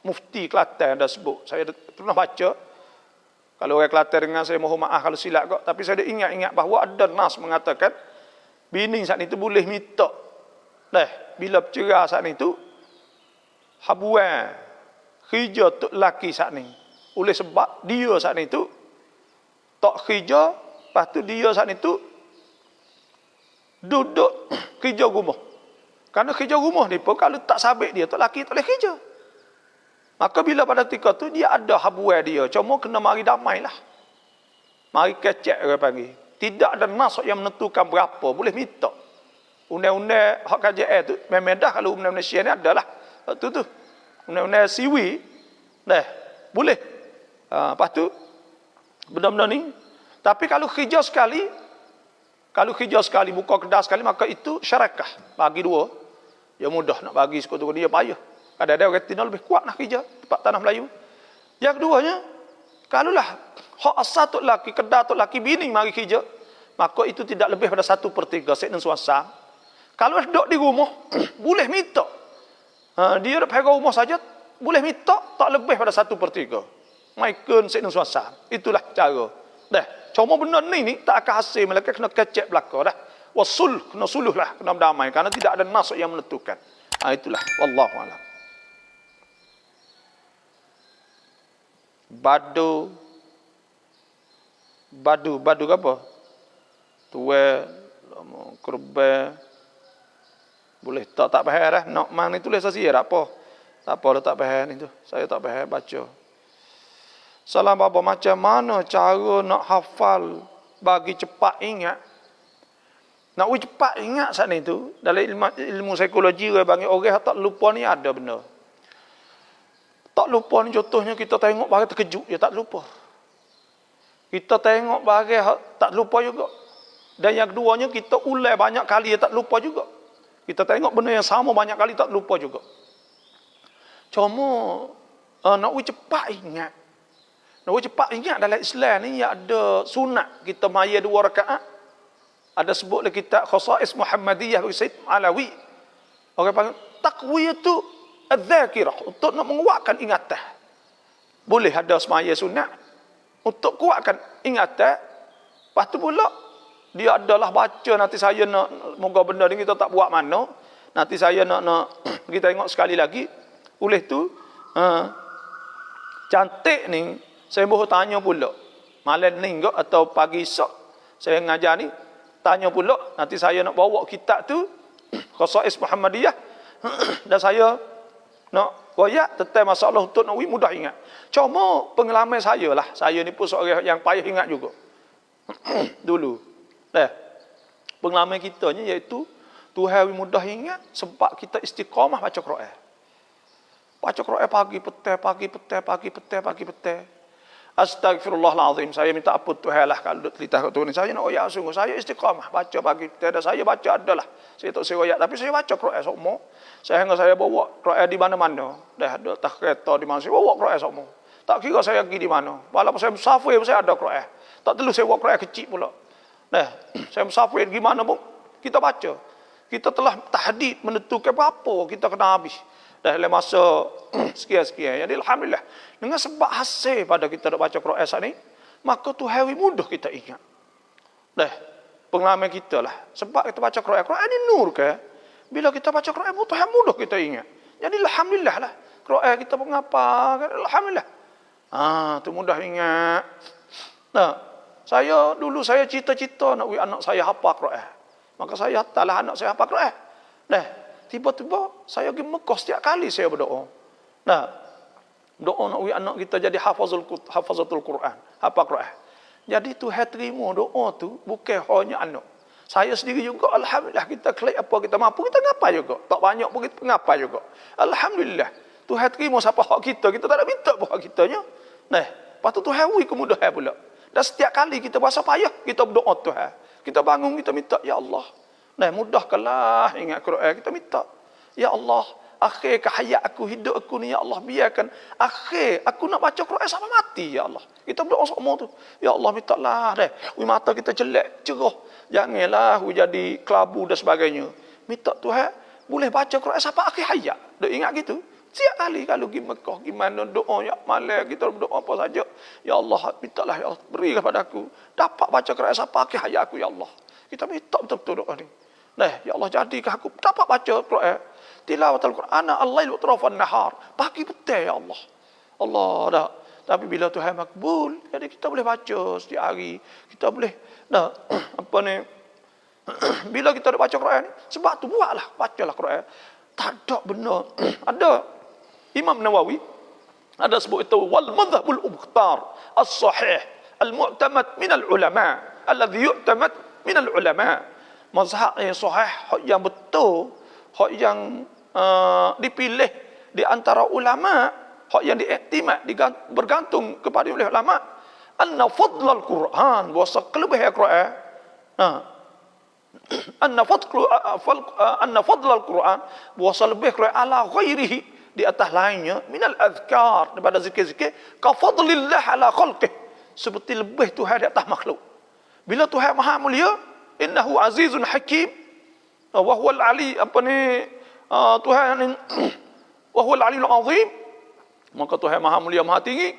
mufti Kelantan dah sebut. Saya pernah baca. Kalau orang Kelantan dengan saya mohon maaf kalau silap kok, tapi saya ingat bahawa ada nas mengatakan bini saat itu boleh minta. Bila bercerai saat itu habuan kerja tok laki saat ni. Oleh sebab dia saat itu tak kerja, lepas tu dia saat itu duduk kerja rumah. Kerana kerja rumah ni pun kalau tak sabit dia, tok laki tak boleh kerja. Maka bila pada ketika tu dia ada habuan dia, cuma kena mari damai lah. Mari kecek orang panggil. Tidak ada nas yang menentukan berapa, boleh minta. Undang-undang hak KJL tu memang dah, kalau undang-undang Malaysia ni adalah tu. Undang-undang siwi Dah, boleh. Lepas tu benda-benda ni. Tapi kalau hijau sekali, buka kedai sekali, maka itu syarakah. Bagi dua. Ya mudah nak bagi sekutu dia payah. Kadang-kadang orang Tino lebih kuat nak hijau tempat tanah Melayu. Yang keduanya, kalaulah hak asal tok laki, kedai tok laki bini mari hijau, maka itu tidak lebih pada 1/3 seknen suasa. Kalau duduk di rumah, boleh minta. Dia dah pegang rumah saja, boleh minta tak lebih pada 1/3. Maikun seknen suasa. Itulah cara. Dah, cuma benda ni tak akan hasil, melainkan kena kecek belaka dah. Wasul, kena suluh lah, kena berdamai. Kerana tidak ada nas yang menentukan. Itulah. Wallahu a'lam. Badu ke apa? Tuai, kerbau. Boleh tak faham dah. Nak mang ni tulis sasia tak apa. Tak apa dah tak faham itu. Saya tak faham baca. Salam apa macam mana cara nak hafal bagi cepat ingat? Nak cepat ingat saat ni tu dalam ilmu psikologi bagi orang tak lupa ni ada benda. Tak lupa ni contohnya kita tengok barang terkejut je tak lupa. Kita tengok barang tak lupa juga. Dan yang keduanya kita ulang banyak kali tak lupa juga. Kita tengok benda yang sama banyak kali tak lupa juga. Cuma nak cepat ingat. Nak cepat ingat dalam Islam ni ada sunat kita maya 2 rakaat. Ada sebut dalam kitab Khasa'is Muhammadiyah bagi Said Alawi. Orang panggil taqwiyatu az-zakirah, untuk nak menguatkan ingatan. Boleh ada semaya sunat untuk kuatkan ingatan. Lepas tu pula dia adalah baca, nanti saya nak moga benda ni kita tak buat mana. Nanti saya nak kita tengok sekali lagi. Oleh tu cantik ni saya boleh tanya pula. Malam ni ke atau pagi esok saya ngajar ni tanya pula, nanti saya nak bawa kitab tu Khasa'is Muhammadiyah dan saya nak royak tentang masalah untuk nak mudah ingat. Cuma pengalaman saya lah, saya ni pun seorang yang payah ingat juga. Dulu. Pengalaman kita ni iaitu Tuhan mudah ingat sebab kita istiqamah baca Quran. Baca Quran pagi petang. Astagfirullahalazim. Saya minta ampun Tuhan lah kalau duduk telitah kat Tuhan. Saya nak royak sungguh. Saya istiqamah baca pagi petang. Dan saya baca adalah. Saya tak saya royak. Tapi saya baca Quran semua. Saya bawa Quran di mana-mana. Dah ada tak kereta di mana. Saya bawa Quran semua. Tak kira saya pergi di mana. Walaupun saya musafir saya ada Quran. Tak perlu saya bawa Quran kecil pula. Saya musafir gimana pun kita baca. Kita telah tahdid menentukan berapa kita kena habis. Dalam masa sekian-sekian. Jadi alhamdulillah. Dengan sebab hasil pada kita nak baca Quran saat ni, maka Tuhan mudah kita ingat. Pengalaman kita lah. Sebab kita baca Quran. Quran ni nur ke? Bila kita baca Quran, Tuhan mudah kita ingat. Jadi alhamdulillah lah. Quran kita mengapa? Alhamdulillah. Tu mudah ingat. Dulu saya cita-cita nak anak saya hafal Quran. Maka saya hantarlah anak saya hafal Quran. Tiba-tiba saya pergi Mekah setiap kali saya berdoa. Doa nak anak kita jadi hafazatul Quran, hafal Quran. Jadi Tuhan terima doa tu bukan hanya anak. Saya sendiri juga alhamdulillah kita kelak apa kita mampu kita ngapai juga. Tak banyak pun kita ngapai juga. Alhamdulillah. Tuhan terima siapa hak kita tak ada minta apa hak kitanya. Lepas tu Tuhan beri kemudahan pula. Dan setiap kali kita berasa payah kita berdoa Tuhan. Kita bangun kita minta ya Allah. Mudahkanlah ingat Quran kita minta. Ya Allah, akhir hayat aku, hidup aku ni ya Allah, biarkan akhir aku nak baca Quran sampai mati ya Allah. Kita berdoa semua tu. Ya Allah mintalah mata kita jelek, cerah. Janganlah jadi kelabu dan sebagainya. Minta Tuhan boleh baca Quran sampai akhir hayat. Dok ingat gitu. Setiap kali kalau pergi Mekah gimana doa ya malam kita berdoa apa saja. Ya Allah mintalah ya Allah berilah padaku dapat baca Quran sampai akhir hayat aku ya Allah. Kita minta betul-betul doa ni. Ya Allah jadikan aku dapat baca Quran. Tilawatul Quran al-lail wa atrafan nahar. Pagi petang ya Allah. Allah dah. Tapi bila Tuhan makbul, jadi kita boleh baca setiap hari. Kita boleh apa ni? Bila kita baca Quran, sebab tu buatlah, bacalah Quran. Tak ada benar. Ada Imam Nawawi ada sebut itu wal madhhabul mukhtar as-sahih al-mu'tamad min al-ulama alladhi yu'tamad min al-ulama. Mazhab yang sahih, hak yang betul, hak yang dipilih di antara ulama hak yang diiktimad, bergantung kepada oleh ulama, anna fadlal Quran, bahwa kelebihan Quran, anna fadlal Quran, bahwa lebih Quran ala ghairihi, di atas lainnya, minal azkar, daripada zikir-zikir, ka fadlillah ala khalqih, seperti lebih Tuhan di atas makhluk. Bila Tuhan Maha Mulia, innahu azizun hakim, wa huwal ali, Tuhan ni wa huwal aliyul azim, maka Tuhan Maha Mulia, Maha tinggi,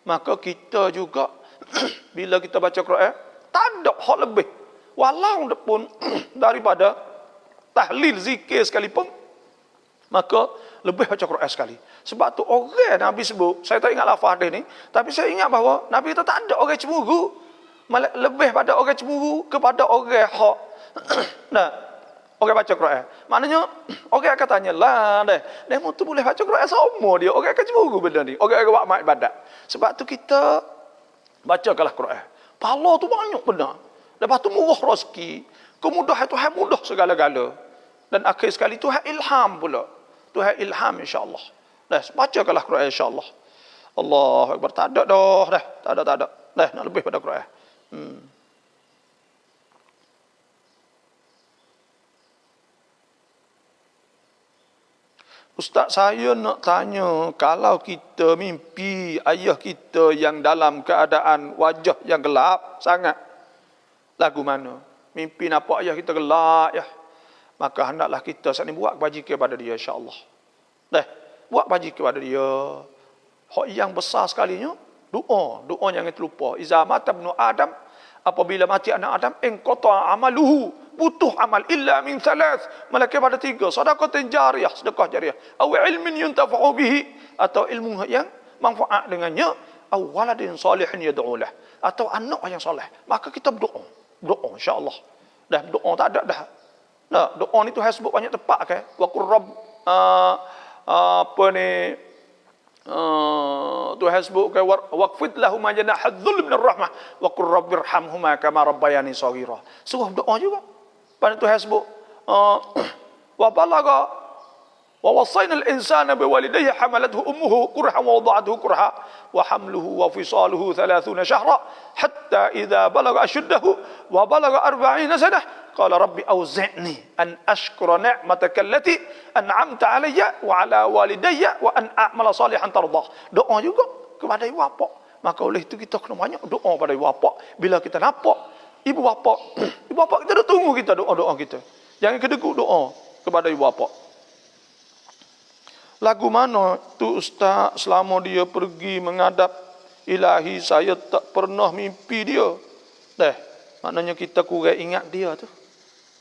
maka kita juga bila kita baca Quran tak ada hak lebih, walau pun daripada tahlil zikir sekalipun, maka lebih baca Quran sekali. Sebab tu orang Nabi sebut, saya tak ingat lafaz dia ni, tapi saya ingat bahawa Nabi kata tak ada orang cemburu, malah lebih pada orang cemburu kepada orang hak nah, orang baca Quran. Maknanya orang akan tanya lah, dia tu boleh baca Quran semua dia, orang akan cemburu benda ni, orang akan buat amal ibadat. Sebab tu kita bacakanlah Quran. Pahala tu banyak benar. Lepas tu murah rezeki, kemudahan Tuhan mudah segala-gala. Dan akhir sekali Tuhan ilham pula. Tuhan ilham insya-Allah. Dah bacakanlah Quran insya-Allah. Allahu Akbar. Tak ada dah. Tak ada. Dah nak lebih pada Quran. Ustaz, saya nak tanya, kalau kita mimpi ayah kita yang dalam keadaan wajah yang gelap sangat, lagu mana? Mimpi nampak ayah kita gelap ya. Maka hendaklah kita saat ini buat kebajikan kepada dia insya-Allah. Buat kebajikan kepada dia. Hak yang besar sekalinya, doa jangan terlupa. Iza mata ibnu Adam, apabila mati anak Adam, inqata amaluhu, butuh amal illa min thalath, malaikat pada 3, sedekah jariah, aw ilmin yuntafa'u bihi, atau ilmu yang manfaat dengannya, aw waladin salihin yad'u lah, atau anak yang soleh. Maka kita berdoa insya-Allah. Dah doa tak ada dah. Nah, doa ni Tuhan sebut banyak tempat kan. Wa qur rabb Tuhan sebut kan, waqfid lahum janahadzul min rahmah wa qur rabbirhamhuma kama rabbayani shaghira. Suruh doa juga. Pada Tuhan sebut wa balagha wa wasaina al-insana biwalidayhi hamalathu ummuhu kurha wa wada'athu kurha wa hamluhu wa fisaluhu 30 shahra hatta idza balagha ashuddahu wa balagha 40 sanah qala rabbi awzi'ni an ashkura ni'mataka allati an'amta alayya wa ala walidayya wa an a'mala salihan tardah. Doa juga kepada ibu bapa. Maka oleh itu kita kena banyak doa pada ibu bapa. Bila kita nampak ibu bapa kita dah tunggu kita doa kita. Jangan kedekut doa kepada ibu bapa. Lagu mana tu Ustaz, selama dia pergi menghadap Ilahi, saya tak pernah mimpi dia. Maknanya kita kurang ingat dia tu.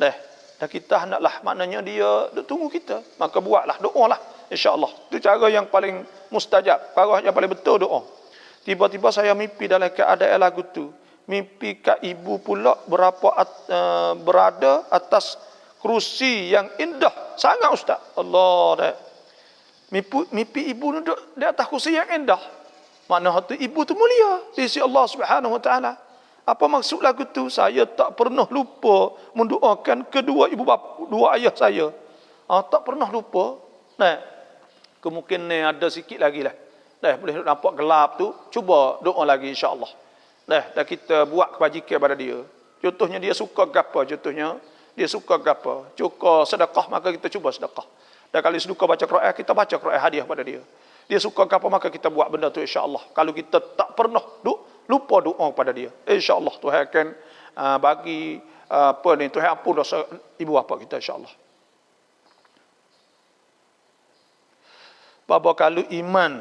Dan kita hendaklah, maknanya dia tunggu kita. Maka buatlah, doalah insya-Allah. Itu cara yang paling mustajab, cara yang paling betul doa. Tiba-tiba saya mimpi dalam keadaan lagu tu. Mimpi kat ibu pula berada atas kerusi yang indah sangat Ustaz. Allah. Mimpi ibu duduk di atas kerusi yang indah. Makna hati ibu tu mulia di sisi Allah Subhanahu wa taala. Apa maksud lagu tu? Saya tak pernah lupa mendoakan kedua ibu bapa, dua ayah saya. Tak pernah lupa. Kemungkinan ada sikit lagi lah. Boleh nampak gelap tu, cuba doa lagi insya-Allah. Dan kita buat kebajikan pada dia. Contohnya dia suka gapo, Suka sedekah, maka kita cuba sedekah. Dan kalau suka baca Quran, kita baca Quran hadiah pada dia. Dia suka gapo, maka kita buat benda tu insya-Allah. Kalau kita tak pernah lupa doa pada dia, insya-Allah Tuhan akan bagi Tuhan ampun dosa ibu bapa kita insya-Allah. Bapa kalau iman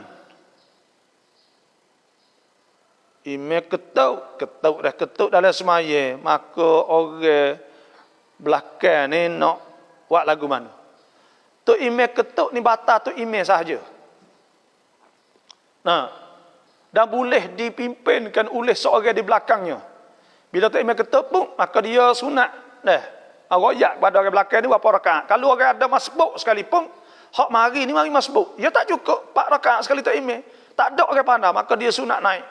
ketuk dalam semaya, maka orang belakang ni nak buat lagu mana? Tu iman ketuk ni batal, tu iman sahaja. Dan boleh dipimpinkan oleh seorang di belakangnya. Bila tak imam ketuk pun, maka dia sunat. Royak pada orang belakang ni berapa rakaat. Kalau orang ada masbuk sekalipun, hak mari ni mari masbuk. Dia tak cukup 4 rakaat sekali tak imam. Tak ada orang pandai, maka dia sunat naik.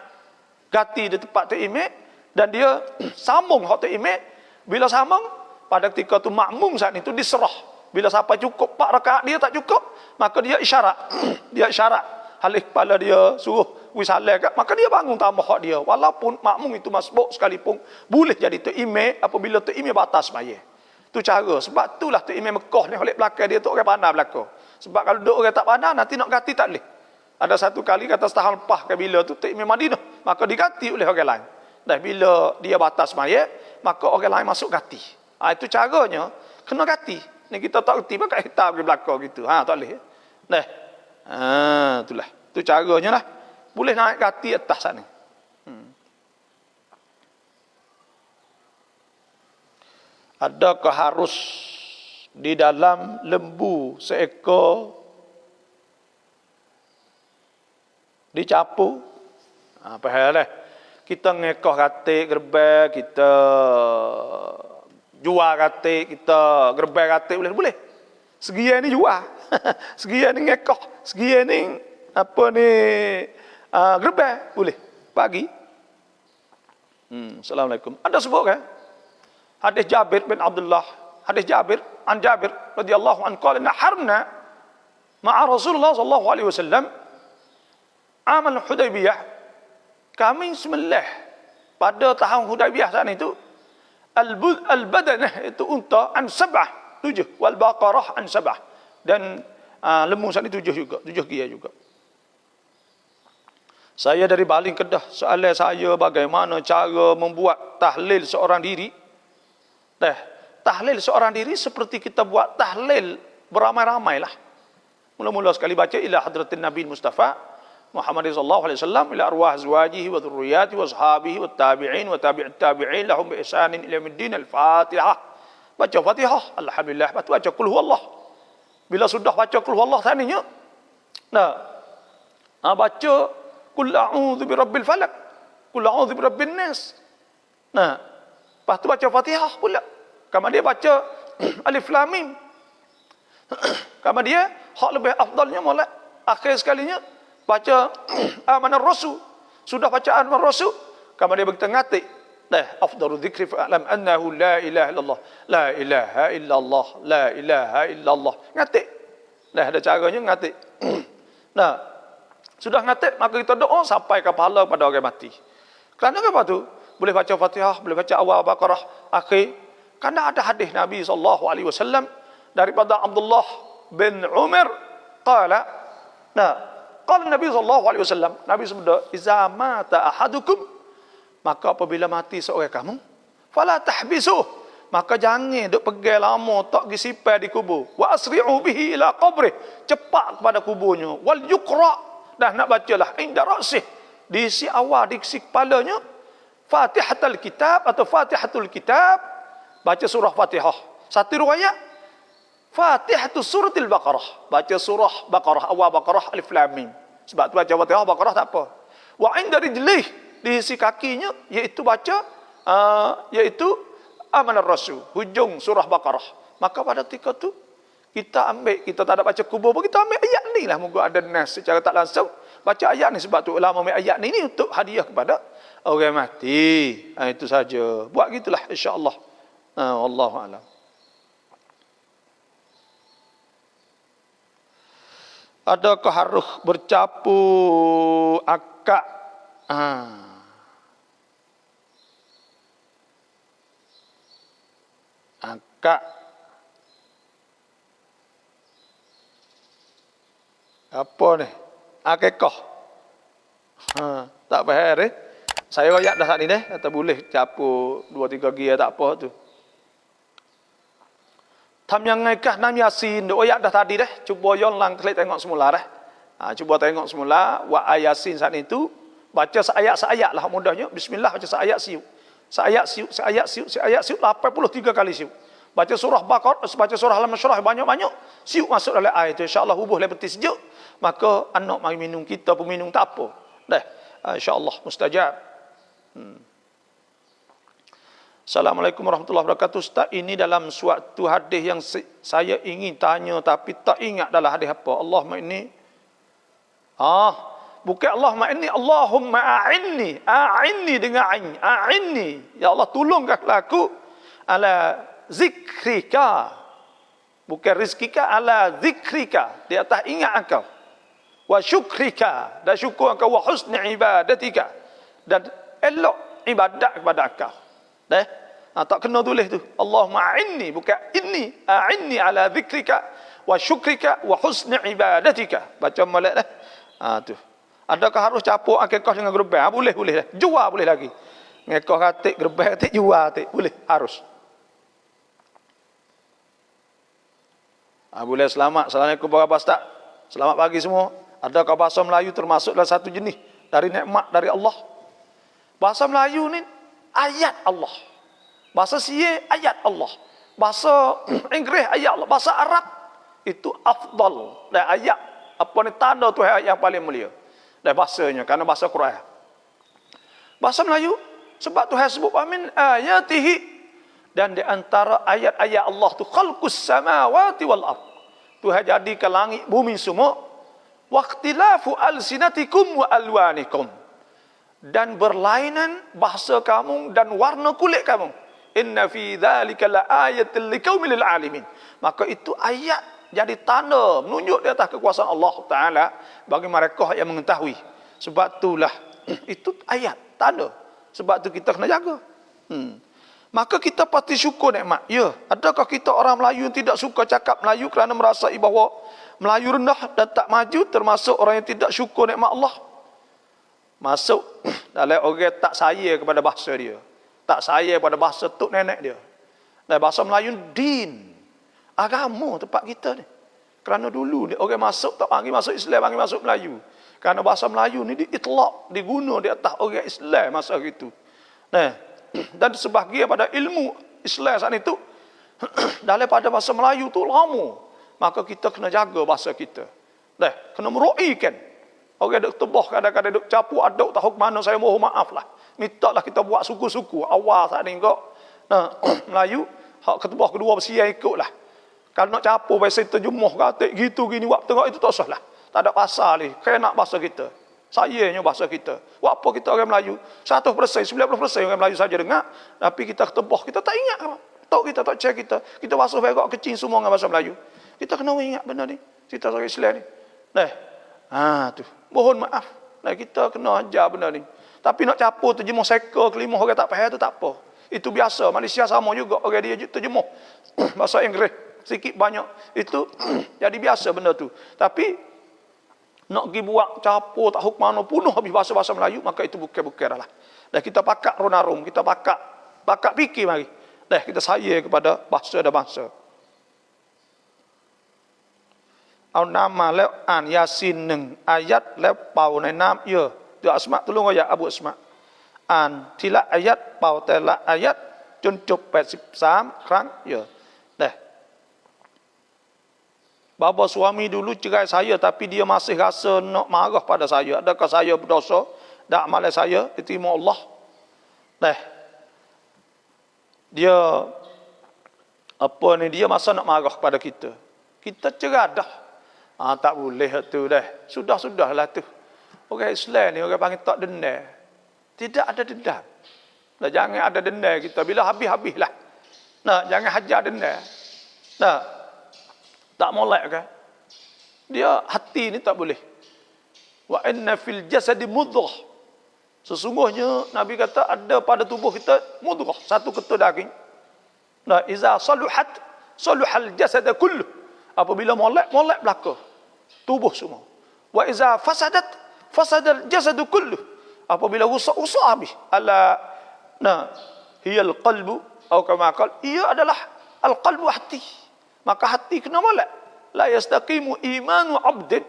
Ganti di tempat tak imam, dan dia sambung hak tak imam. Bila sambung, pada ketika tu makmum saat itu diserah. Bila sampai cukup 4 rakaat dia tak cukup, maka dia isyarat. halih kepala dia suruh wisalah kat, maka dia bangun tambah hak dia. Walaupun makmum itu masbuk sekalipun, boleh jadi tu imam apabila tu imam batas sembahyang. Tu cara. Sebab itulah tu imam Mekah ni oleh belakang dia tu orang pandai belakang. Sebab kalau duk orang tak pandai nanti nak ganti tak boleh. Ada satu kali kata setahun lepas ke bila tu imam Madinah, maka diganti oleh orang lain. Dan bila dia batas sembahyang, maka orang lain masuk ganti. Itu caranya kena ganti. Ni kita tak reti pakai hitam ke belakang gitu. Tak boleh. Nah. Itulah. Tu caranya lah. Boleh naik ganti atas sana. Adakah harus di dalam lembu seekor dicapu? Apa hal lah? Kita ngekoh katik gerbang, kita jual katik, kita gerbang katik boleh. Segian ni jual. Segian ni ngekoh, segian ni apa ni gerbang boleh. Pagi. Assalamualaikum. Ada sebut kan? Hadis Jabir bin Abdullah, hadis Jabir an Jabir radhiyallahu anhu qala naharna ma'a Rasulullah sallallahu alaihi wasallam amal Hudaybiyah. Kami sembelih pada tahun Hudaybiyah saat itu al-badanah itu unta an sab'ah 7 wal baqarah an sab'ah dan lembu saat itu 7 juga 7 gia juga. Saya dari Baling Kedah, soalan saya bagaimana cara membuat tahlil seorang diri. Tahlil seorang diri seperti kita buat tahlil beramai-ramai lah. Mula-mula sekali baca ila hadratin Nabi Mustafa Muhammad sallallahu alaihi wasallam ila arwah azwajihi wa dhurriyyatihi wa ashabihi wa tabi'in wa tabi'it tabi'in lahum bi ihsanin ila yaumiddin. Al-Fatihah. Baca Fatihah, alhamdulillah, baca qul huwallah. Bila sudah baca qul huwallah taninya, baca qul a'udzu birabbil falaq, qul a'udzu birabbin nas. Lepas tu baca Fatihah pula. Kemudian dia baca alif lam mim. Kemudian hak lebih afdalnya mulai akhir sekalinya baca amanar rasul. Sudah baca amanar rasul, kemudian dia ngatik afdalu dzikri fa'lam annahu la ilaha illallah, la ilaha illallah, la ilaha illallah. Ngatik. Ada caranya ngatik. Sudah ngatik maka kita doa sampai ke pahala pada orang mati. Kerana apa tu? Boleh baca Fatihah, boleh baca awal Baqarah, akhir. Karena ada hadis Nabi sallallahu alaihi wasallam daripada Abdullah bin Umar qala qala Nabi sallallahu alaihi wasallam, Nabi sabda, "Iza mata ahadukum," maka apabila mati seorang kamu, "fala tahbisuh," maka jangan duk pegang lama tak pergi simpan di kubur. "Wa asri'u bihi ila qabrih," cepat kepada kuburnya. "Wal yuqra," dah nak bacalah inda ra'sih, di si awal di si kepalanya, Fatihatul Kitab atau Fatihatul Kitab, baca surah Fatihah. Satu riwayat Fatihatul Suratul Baqarah, baca surah Baqarah, awal Baqarah alif lam mim. Sebab tu baca Fatihah Baqarah tak apa. Wa inda rijlih, di si kakinya, iaitu baca iaitu amanar rasul, hujung surah Baqarah. Maka pada ketika tu kita ambil, kita tak ada baca kubur pun, kita ambil ayat ni lah, moga ada nas secara tak langsung baca ayat ni. Sebab tu ulama ambil ayat ni untuk hadiah kepada orang mati. Itu saja. Buat gitulah insya-Allah. Wallahu a'lam. Adakah harus bercapu akad? Akad. Apa ni? Akikah. Tak faham Saya royak dah saat ni kata boleh capu 2-3 gia tak apa tu. Tham yang ngaikah nam yasin royak dah tadi cuba yon lang klik tengok semula cuba tengok semula wa ayasin saat itu baca seayat-seayat lah mudahnya. Bismillah baca seayat siuk. Seayat siuk, seayat siuk, seayat siuk 83 kali siuk. Baca surah Baqarah, baca surah Al-Masyrah banyak-banyak, siuk masuk dalam ayat itu. Insya-Allah hubuh lebih sejuk, maka anak mai minum kita pun minum tak apa. Insya-Allah mustajab. Assalamualaikum warahmatullahi wabarakatuh. Ustaz, ini dalam suatu hadis yang saya ingin tanya tapi tak ingat dalam hadis apa. Allahumma inni bukan Allahumma inni, Allahumma a'inni dengan ain. A'inni, ya Allah tolonglah aku ala zikrika, bukan rizkika, ala zikrika, di atas ingat engkau. wa syukrika, dan syukur engkau, wa husni ibadatika, dan elok ibadat kepada engkau. Tak kena tulis tu. Allahumma a'inni, bukan inni, a'inni ala zikrika wa syukrika wa husni ibadatika. Baca molek dah. Tu. Adakah harus capuk akikah dengan gerbang? Boleh dah. Jual boleh lagi. Ngekah katik, gerbang katik, jual katik. Boleh, harus. Boleh selamat. Assalamualaikum warahmatullahi wabarakatuh. Selamat pagi semua. Adakah bahasa Melayu termasuklah satu jenis dari nikmat dari Allah? Bahasa Melayu ni ayat Allah. Bahasa Sia ayat Allah. Bahasa Inggeris ayat Allah. Bahasa Arab itu afdal. Dan ayat apa ni tanda Tuhan yang paling mulia. Dan bahasanya kerana bahasa Quran. Bahasa Melayu sebab Tuhan sebut min ayatihi, dan di antara ayat-ayat Allah tu khalqus samawati wal ard. Tuhan jadikan langit bumi semua. Waqtilafu alsinatikum wa alwanikum, dan berlainan bahasa kamu dan warna kulit kamu. Inna fi dzalika laayatil liqaumil alimin. Maka itu ayat jadi tanda menunjuk di atas kekuasaan Allah Taala bagi mereka yang mengetahui. Sebab itulah itu ayat tanda. Sebab tu kita kena jaga. Maka kita pasti syukur nikmat. Ya, adakah kita orang Melayu yang tidak suka cakap Melayu kerana merasai bahawa Melayu rendah dan tak maju, termasuk orang yang tidak syukur nikmat Allah? Masuk dalam orang tak sayang kepada bahasa dia. Tak sayang pada bahasa tok nenek dia. Dan bahasa Melayu din, agama tempat kita ni. Kerana dulu ni orang masuk tak panggil masuk Islam, panggil masuk Melayu. Kerana bahasa Melayu ni diitlaq, diguna di atas orang Islam masa itu. Dan sebahagian pada ilmu Islam saat itu daripada bahasa Melayu tu lama. Maka kita kena jaga bahasa kita. Kena meroikan. Orang duk tebah kadang-kadang duk capu aduk tak huk mana, saya mohon maaf lah. Mintalah kita buat suku-suku awal saat ni kok. Melayu hak ketebah kedua bersiai ikutlah. Kalau nak capu bahasa terjemuh kata gitu gini waktu tengok itu tak usah lah. Tak ada pasal ni. Kena bahasa kita. Sayangnya bahasa kita. Buat apa kita orang Melayu? 100%, 90% orang Melayu saja dengar. Tapi kita ketebah, kita tak ingat. Tok kita tak cek kita. Kita basuh berak kecil semua dengan bahasa Melayu. Kita kena ingat benda ni. Kita orang Islam ni. Tu. Mohon maaf. Kita kena ajar benda ni. Tapi nak capur terjemuh seka kelima orang tak faham tu tak apa. Itu biasa. Malaysia sama juga. Orang dia terjemuh bahasa Inggeris sikit banyak. Itu jadi biasa benda tu. Tapi nak pergi buat capur tak huk mana punuh habis bahasa-bahasa Melayu, maka itu bukan-bukan dah. Dan kita pakat ronarum, kita pakat fikir mari. Kita sayang kepada bahasa dan bangsa. Au nama le an Yasin neng ayat le pauในน้ำ ya. Tu Asma tolong ayat Abu Asma. An tila ayat pau แต่ละ ayat จนจบ83 ครั้ง ya. Bapa suami dulu cerai saya tapi dia masih rasa nak marah pada saya. Adakah saya berdosa? Tak amalan saya diterima Allah. Dia apa ni, dia masa nak marah pada kita. Kita cerai dah. Tak boleh tu dah. Sudah-sudahlah tu. Orang Islam ni orang panggil tak dendam. Tidak ada dendam. Jangan ada dendam kita. Bila habis-habislah. Jangan hajar dendam. Tak molek kan? Dia hati ni tak boleh. Wa inna fil jasadi mudghah. Sesungguhnya Nabi kata ada pada tubuh kita mudghah, satu ketul daging. Iza saluhat saluhal jasad kullu. Apabila molek belaka tubuh semua. Wa iza fasadat fasadal jasad kullu. Apabila rusak habis. Hiyal qalbu atau kama qal, ia adalah al qalbu, hati. Maka hati kena molek. La yastaqimu imanu abdin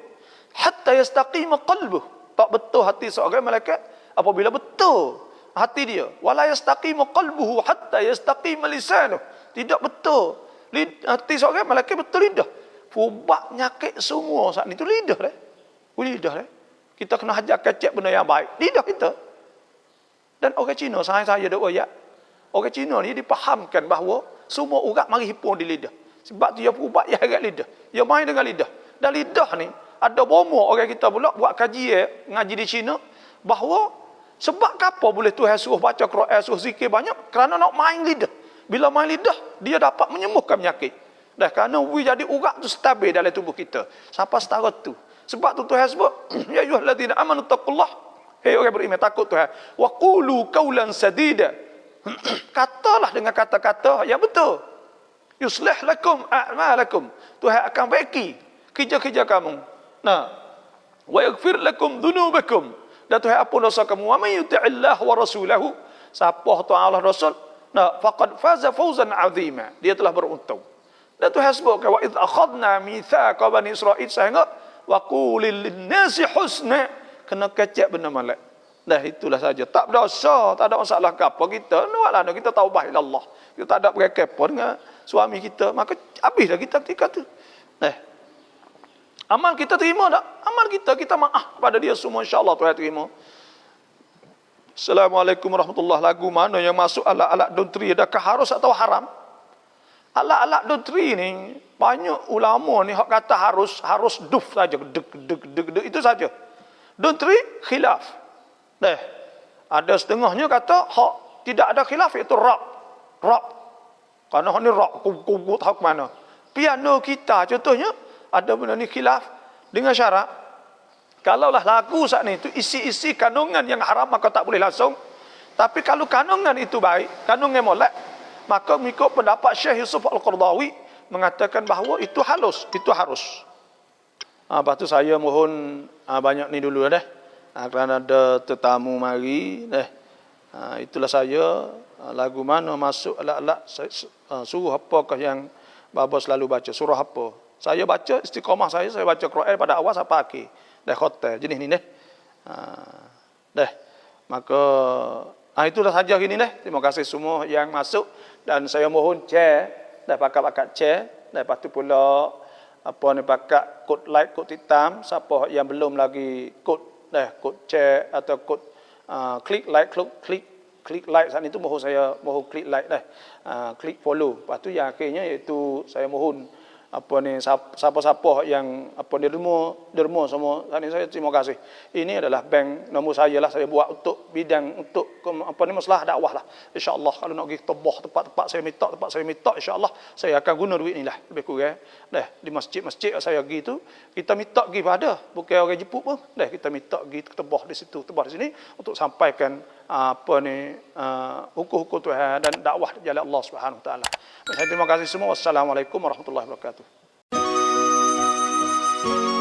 hatta yastaqima qalbuh. Tak betul hati seorang malaikat apabila betul hati dia. Wala yastaqimu qalbuhu hatta yastaqima lisanuh. Tidak betul hati seorang malaikat betul lidah. Fubak nyakit semua saat ni tu lidah dah. Lidah dah. Kita kena hajar kecek benda yang baik. Lidah kita. Dan orang Cina, saya dah ayat. Orang Cina ni dipahamkan bahawa semua urat mari hipun di lidah. Sebab dia berubat yang agak lidah. Dia main dengan lidah. Dan lidah ni, ada bomo orang kita pula buat kajian ngaji di China, bahawa sebab apa boleh Tuhan suruh baca Quran, suruh zikir banyak? Kerana nak main lidah. Bila main lidah, dia dapat menyembuhkan penyakit. Kerana jadi urat tu stabil dalam tubuh kita. Sampai setara tu. Sebab tu Tuhan sebut, ya ayyuhalladzina amanu taqullah. Hei orang beriman, takut Tuhan. Wa qulu qawlan sadida. Katalah dengan kata-kata yang betul. Yuslih lakum a'malakum. Tuhan akan baiki kerja-kerja kamu. Nah, wa yaghfir lakum dhunubakum. Dan Tuhan ampun dosa kamu. Wa may yuti'illah wa rasulahu. Siapa taat Allah Rasul, nah, faqad faza fawzan 'azima. Dia telah beruntung. Dan Tuhan sebut, wa idz akhadna mitsaqa bani Israil, sehingga wa qulil linnasi husna, kena kecek benda malak. Dah itulah saja. Tak berdosa, tak ada masalah ke apa kita. Nuaklah kita taubah ila Allah. Kita tak ada berkepo dengan suami kita, maka habislah kita ketika tu. Amal kita terima tak? Amal kita maaf kepada dia semua, insya-Allah Tuhan terima. Assalamualaikum warahmatullahi. Lagu mana yang masuk alat-alat dontri, adakah harus atau haram? Alat-alat dontri ni banyak ulama ni hak kata harus duf saja, deg itu saja. Dontri khilaf. Ada setengahnya kata hak tidak ada khilaf, iaitu rap. Karena hak ni rap kugut hak mana. Piano kita contohnya ada benda ni khilaf dengan syarat. Kalaulah lagu saat ni itu isi-isi kandungan yang haram, maka tak boleh langsung. Tapi kalau kandungan itu baik, kandungan molek, maka mengikut pendapat Syekh Yusuf Al-Qaradawi mengatakan bahawa itu halus, itu harus. Lepas tu saya mohon banyak ni dulu dah. Kerana ada tetamu mari, itulah saya. Lagu mana masuk alat-alat, suruh apakah yang Baba selalu baca, surah apa. Saya baca istiqamah saya baca Quran pada awal sampai akhir. Khotel jenis ni maka itulah saja gini Terima kasih semua yang masuk, dan saya mohon share pakat share. Lepas tu pula pakat kod like, kod hitam. Siapa yang belum lagi kod share atau kod klik like saat itu, mohon klik like klik follow. Lepas tu yang akhirnya iaitu saya mohon siapa-siapa yang derma semua. Ini saya terima kasih. Ini adalah bank nombor saya lah, saya buat untuk bidang untuk masalah dakwah lah. Insya-Allah kalau nak pergi tebah tempat saya minta insya-Allah saya akan guna duit ni lah lebih kurang. Di masjid-masjid saya pergi tu kita minta pergi pada bukan orang jeput pun. Kita minta pergi tebah di situ, tebah di sini untuk sampaikan hukum-hukum Tuhan dan dakwah jalan Allah Subhanahu Wa Taala. Saya terima kasih semua. Wassalamualaikum warahmatullahi wabarakatuh.